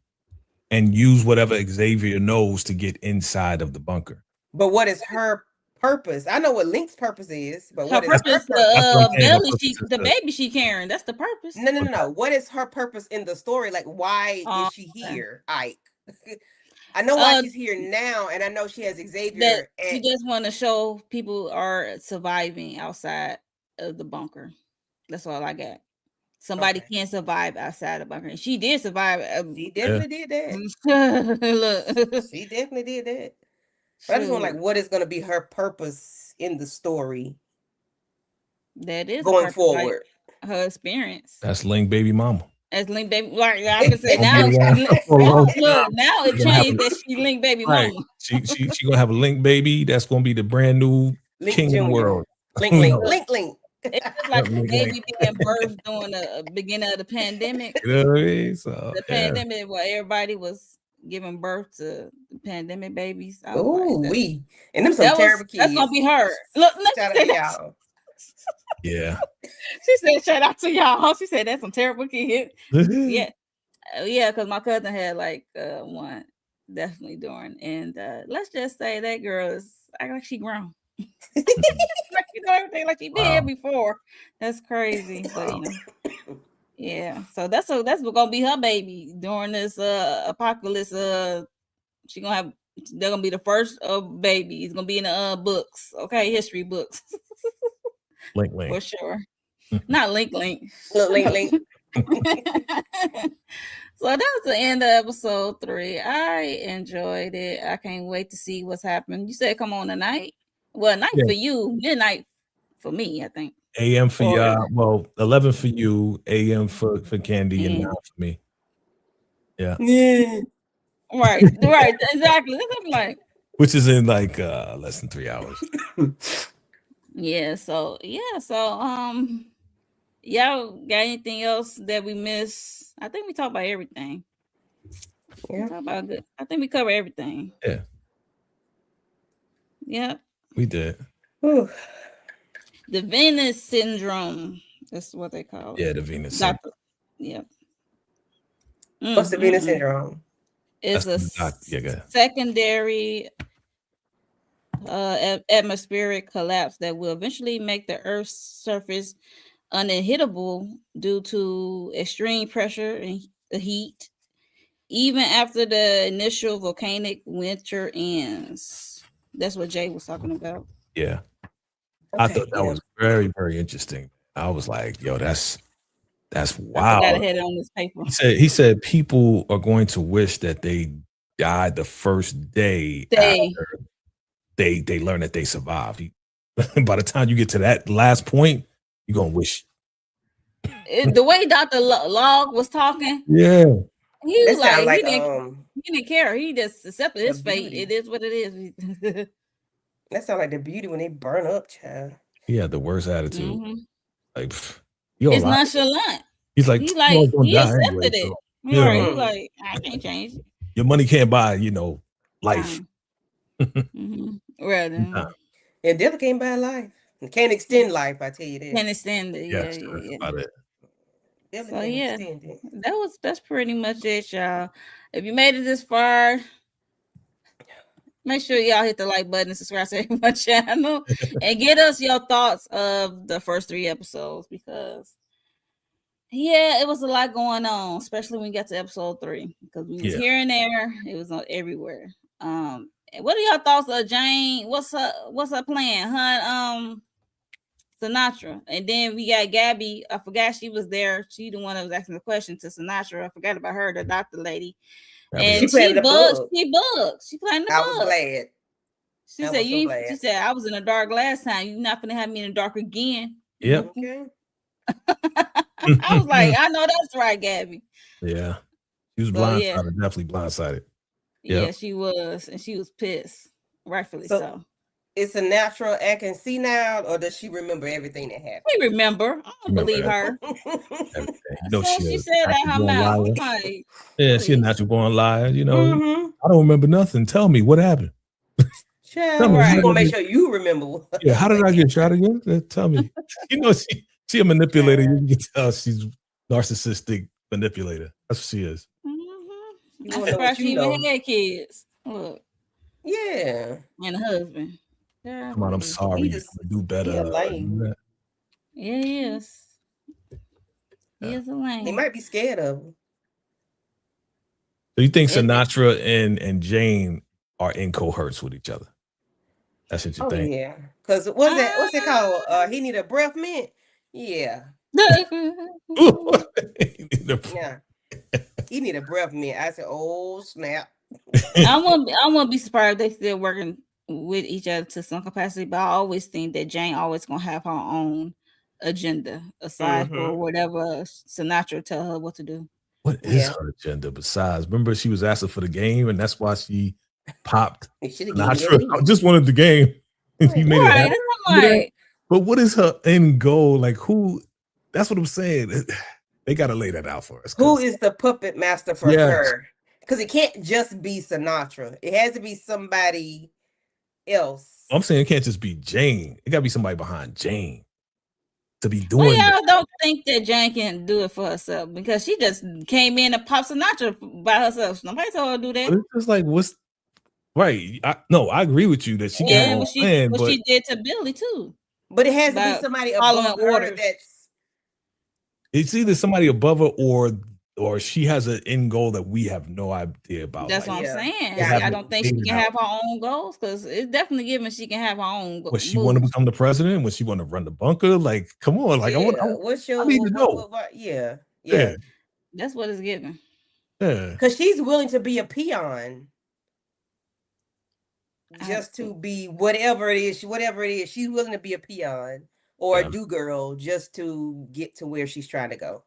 and use whatever Xavier knows to get inside of the bunker. But what is her purpose? I know what Link's purpose is, but what is her purpose? The baby she carrying. That's the purpose. No. What is her purpose in the story? Like, why is she here, Ike? I know why she's here now, and I know she has Xavier. She just want to show people are surviving outside of the bunker. That's all I got. Somebody can't survive outside the bunker. And she did survive. She definitely did that. Look. She definitely did that. But I just want what is going to be her purpose in the story? That is going forward. her experience. That's Link baby mama. As Link baby, like I can say now, now it changed that she Link baby Right. mama. She gonna have a Link baby. That's gonna be the brand new Link Kingdom Jr. World. Link. It's like a Link, baby being birthed during the beginning of the pandemic. You know what I mean? So, The pandemic where everybody was giving birth to pandemic babies. Oh, and them some terrible kids. That's gonna be her. Look, shout out to y'all. Yeah. She said, "Shout out to y'all." She said, "That's some terrible kids." Yeah, because my cousin had like one definitely during, and let's just say that girl is acting like she grown. You know everything like she did before. That's crazy, but you know, yeah. So that's gonna be her baby during this apocalypse. She gonna have. They're gonna be the first baby. It's gonna be in the books. Okay, history books. Link. For sure. Not Link. Link. So that was the end of episode 3. I enjoyed it. I can't wait to see what's happening. You said come on tonight. Well, night for you, midnight for me, I think. AM for y'all. Well, 11 for you, AM for Candy, and 9 for me. Yeah. Right, exactly. That's what I'm like. Which is in like less than 3 hours. Yeah, so y'all got anything else that we missed? I think we talked about everything. Yeah. I think we covered everything. Yeah. Yeah. We did. The Venus syndrome. That's what they call it. Yeah, the Venus syndrome. Yeah. What's the Venus syndrome? It's a secondary atmospheric collapse that will eventually make the Earth's surface uninhabitable due to extreme pressure and the heat, even after the initial volcanic winter ends. That's what Jay was talking about. Yeah. Okay, I thought that was very, very interesting. I was like, yo, that's wild. I got ahead on this paper. He said people are going to wish that they died the first day after they learn that they survived. By the time you get to that last point, you're gonna wish. The way Dr. Log was talking, he was like he didn't care. He just accepted his fate. It is what it is. That sounds like the beauty when they burn up, child. He had the worst attitude. Mm-hmm. Like, it's nonchalant. He accepted it. So, he's like, I can't change it. Your money can't buy, life. Right. It definitely can't buy life. It can't extend life, I tell you that. Can't extend it. Yeah. So that's pretty much it, y'all. If you made it this far, make sure y'all hit the like button and subscribe to my channel and get us your thoughts of the first 3 episodes, because it was a lot going on, especially when we got to episode 3, because we was here and there. It was everywhere. What are your thoughts of Jane? What's her plan? Her Sinatra. And then we got Gabby. I forgot she was there. She the one that was asking the question to Sinatra. I forgot about her, the doctor lady. And she bugged. She playing the bug. I was glad. She said, she said, I was in the dark last time. You're not gonna have me in the dark again. Yep. Okay. I was like, I know that's right, Gabby. Yeah. She was blindsided, definitely blindsided. Yep. Yeah, she was, and she was pissed. Rightfully so. It's a natural and can see now, or does she remember everything that happened? We remember. I don't believe her. She said that her mouth. Like, she's a natural born liar. I don't remember nothing. Tell me what happened. Right. Gonna make sure you remember. How did I get shot again? Tell me. She a manipulator. You can tell she's narcissistic manipulator. That's what she is. I'm surprised she even had kids. Look. Yeah. And a husband. Yeah. Come on, I'm sorry. You do better. Yeah, he is. He is a lame. He might be scared of him. So you think Sinatra and Jane are in cohorts with each other? That's what you think? Yeah. Because what's it called? He need a breath mint? Yeah. He need a breath mint. I said, oh snap. I won't be surprised if they still working with each other to some capacity, but I always think that Jane always gonna have her own agenda aside for whatever Sinatra tell her what to do. What is her agenda besides? Remember, she was asking for the game, and that's why she popped. Sinatra. I just wanted the game. And he made it happen. Right. But what is her end goal? Like, who? That's what I'm saying. They got to lay that out for us. Who is the puppet master for her? Because it can't just be Sinatra. It has to be somebody else. I'm saying it can't just be Jane. It got to be somebody behind Jane to be doing. I don't think that Jane can do it for herself because she just came in and popped Sinatra by herself. Nobody told her to do that. It's just like, what's right? I agree with you that she can. What she did to Billy too. But it has to be somebody above her that's. It's either somebody above her or she has an end goal that we have no idea about. That's what I'm saying. I don't think she can have her own goals because it's definitely given she can have her own goals. Would she want to become the president? Would she want to run the bunker? Like, come on. Like, I need to know. Yeah. That's what it's given. Yeah. Because she's willing to be a peon. Just to be whatever it is, she's willing to be a peon or a do-girl just to get to where she's trying to go.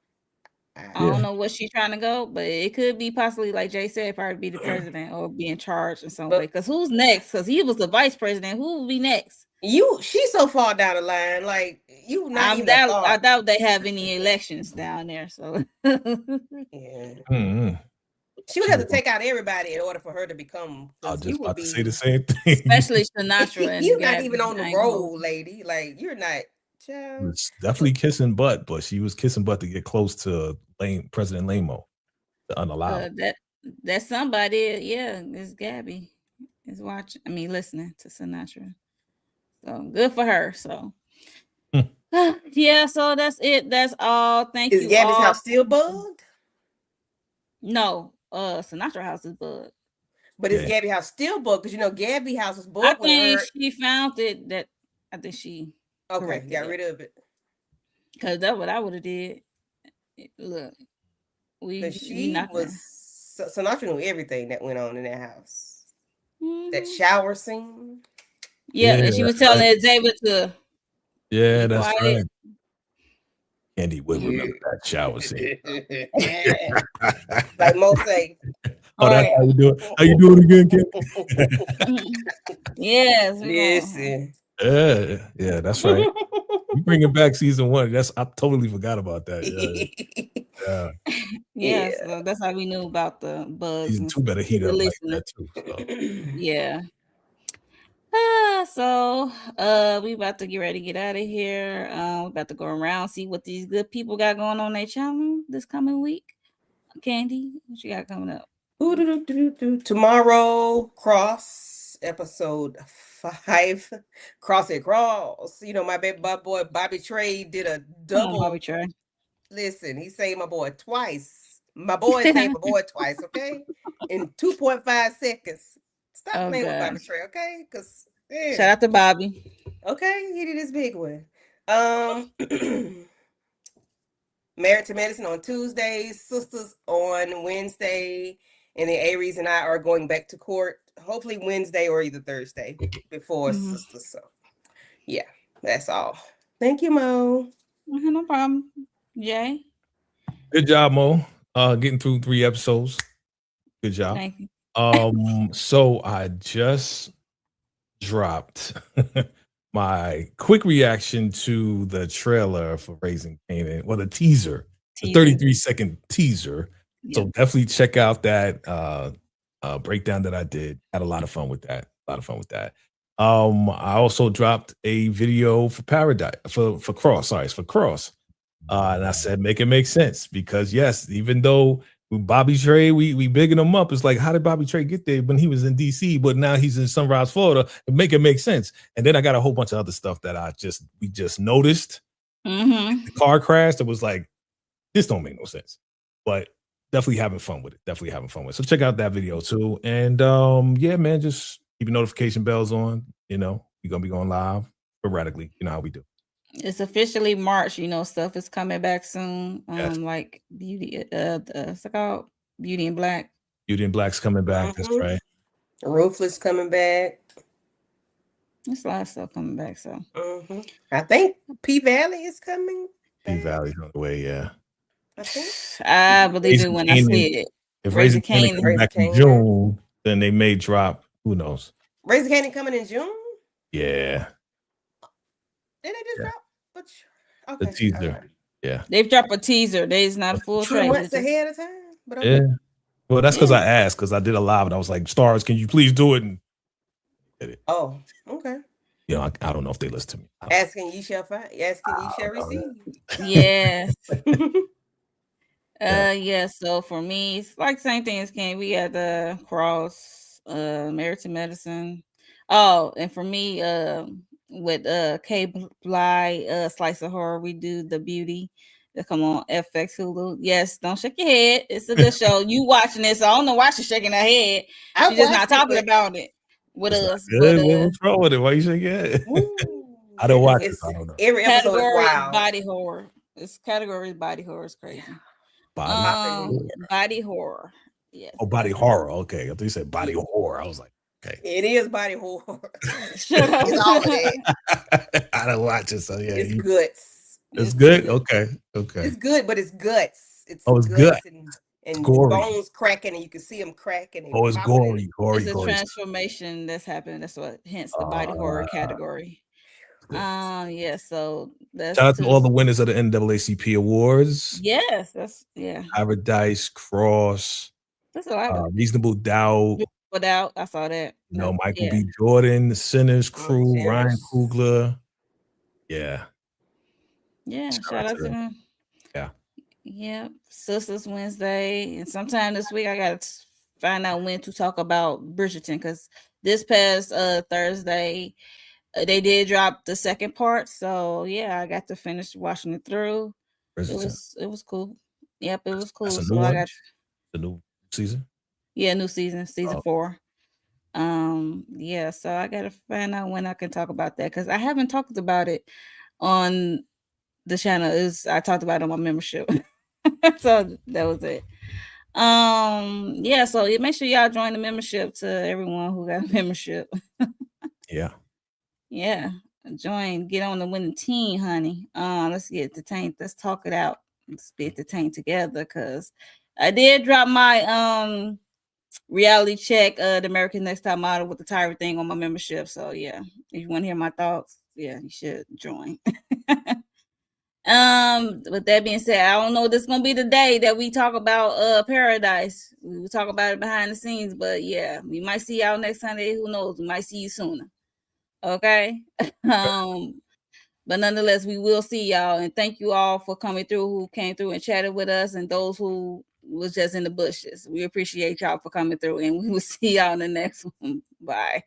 I don't know what she's trying to go, but it could be possibly, like Jay said, probably be the president or be in charge in some way. Because who's next? Because he was the vice president. Who will be next? She's so far down the line. Like you, not even I doubt they have any elections down there. So she would have to take out everybody in order for her to become. I was just about to say the same thing. Especially Sinatra. You're not even on the roll, lady. Like you're not. It's definitely kissing butt, but she was kissing butt to get close to President Lamo, the unallowed. That's somebody, it's Gabby is watching. I mean, listening to Sinatra. So good for her. So so that's it. That's all. Thank you. Is Gabby's house still bugged? No, Sinatra house is bugged. But is Gabby house still bugged? Because Gabby house was bugged. I think she found it. I think she. Okay, got rid of it. Because that's what I would have did. Look, Sinatra knew everything that went on in that house. That shower scene. Yeah, and she was telling David to. Yeah, that's right. Andy would remember that shower scene. Like Mo say. Oh, that's how you do it. How you do it again, Kim? Yes. Listen. Yeah, that's right. You bring it back season 1. I totally forgot about that. Yeah. So that's how we knew about the bugs. Season 2 better heat up like that too. So. Yeah. So we about to get ready to get out of here. We're about to go around, see what these good people got going on their channel this coming week. Candy, what you got coming up? Tomorrow, Cross episode 5. Cross. My boy Bobby Trey did a double. Bobby Trey. Listen, he saved my boy twice. My boy saved my boy twice, okay? In 2.5 seconds. Stop playing with Bobby Trey, okay? Because shout out to Bobby. Okay, he did his big one. Married to Medicine on Tuesdays, Sisters on Wednesday, and then Aries and I are going back to court. Hopefully Wednesday or either Thursday before Sisters. So, yeah, that's all. Thank you, Mo. No problem. Jay. Good job, Mo. Getting through 3 episodes. Good job. Thank you. So I just dropped my quick reaction to the trailer for Raising Kanan. Well, the teaser, the 33-second teaser. Yep. So definitely check out that breakdown that I did. Had a lot of fun with that. I also dropped a video for Paradise for Cross. Sorry, it's for Cross. And I said, make it make sense because yes, even though Bobby Trey, we bigging him up. It's like, how did Bobby Trey get there when he was in DC, but now he's in Sunrise, Florida? Make it make sense. And then I got a whole bunch of other stuff that we just noticed. The car crash that was like, this don't make no sense. But definitely having fun with it. So check out that video too. And yeah, man, just keep your notification bells on. We're gonna be going live sporadically. You know how we do. It's officially March, stuff is coming back soon. Yes. Like Beauty, what's it called? Beauty and Black. Beauty and Black's coming back. That's right. Ruthless coming back. There's a lot of stuff coming back. So I think P Valley is coming. P Valley's on the way. Yeah. I think. I believe it Raising when I Kanan- see it. If Raising Raising Kanan Kanan. come back in Raising Kanan. June, then they may drop. Who knows? Raising Kanan coming in June? Yeah. Did they just Yeah. drop? The Okay. teaser. all right. Yeah. They've dropped a teaser. There's not a full 2 trailer. months Just- ahead of time. But okay. Yeah. Well, that's because Yeah. I asked, because I did a live and I was like, Stars, can you please do it? And Oh, okay. you know, I don't know if they listen to me. Asking ye shall find. Asking ye shall receive. Yes. Yeah. Yeah. So for me, it's like the same thing as Ken. We got the Cross, Married to Medicine. Oh, and for me, with K Bly, Slice of Horror, we do The Beauty. That come on FX Hulu. Yes, don't shake your head. It's a good show. You watching this? So I don't know why she's shaking her head. She's just not talking about it with It's not us. good. But, What's wrong with it? Why you shake your head? Ooh, I don't watch it's, it. I don't know. Every episode is category wild. body horror. This category is body horror is crazy. Body, Body horror. Yes. oh, body horror. Okay. I thought you said body horror. I was like, okay. It is body horror. Shut up. It's all of that. I don't watch it. So yeah. It's guts. It's good. Okay. Okay. It's good, but it's guts. It's Oh, it's guts and gory. bones cracking, and you can see them cracking. And Oh, it's popping. gory. It's a gory. transformation that's happened. That's what, hence the body horror category. Yeah. So that's Shout out to all the winners of the NAACP awards. Yes, that's Paradise, Cross, That's a lot. Reasonable Doubt. Without, I saw that. You know, Michael B. Jordan, The Sinners Crew, Sinners. Ryan Coogler. Yeah. Yeah, Shout shout out out to to them. them. Yeah. Yep. Sisters Wednesday. And sometime this week I gotta find out when to talk about Bridgerton, because this past Thursday they did drop the second part. So yeah, I got to finish watching it through. Bridgerton. It was cool. Yep, it was cool. That's a So new I one? got The new season. Yeah, new season, season Oh. 4. Yeah, so I gotta find out when I can talk about that, because I haven't talked about it on the channel. I talked about it on my membership. So that was it. Yeah, so make sure y'all join the membership. To everyone who got a membership. Yeah. Yeah, join, get on the winning team, honey. Let's get the tank. Let's talk it out. Let's get the tank together, because I did drop my reality check, the American Next Top Model with the Tyra thing on my membership. So yeah, if you want to hear my thoughts, yeah, you should join. With that being said, I don't know if this is gonna be the day that we talk about Paradise. We will talk about it behind the scenes, but yeah, we might see y'all next Sunday. Who knows? We might see you sooner. Okay. But nonetheless, we will see y'all, and thank you all for coming through, who came through and chatted with us, and those who was just in the bushes. We appreciate y'all for coming through, and we will see y'all in the next one. Bye.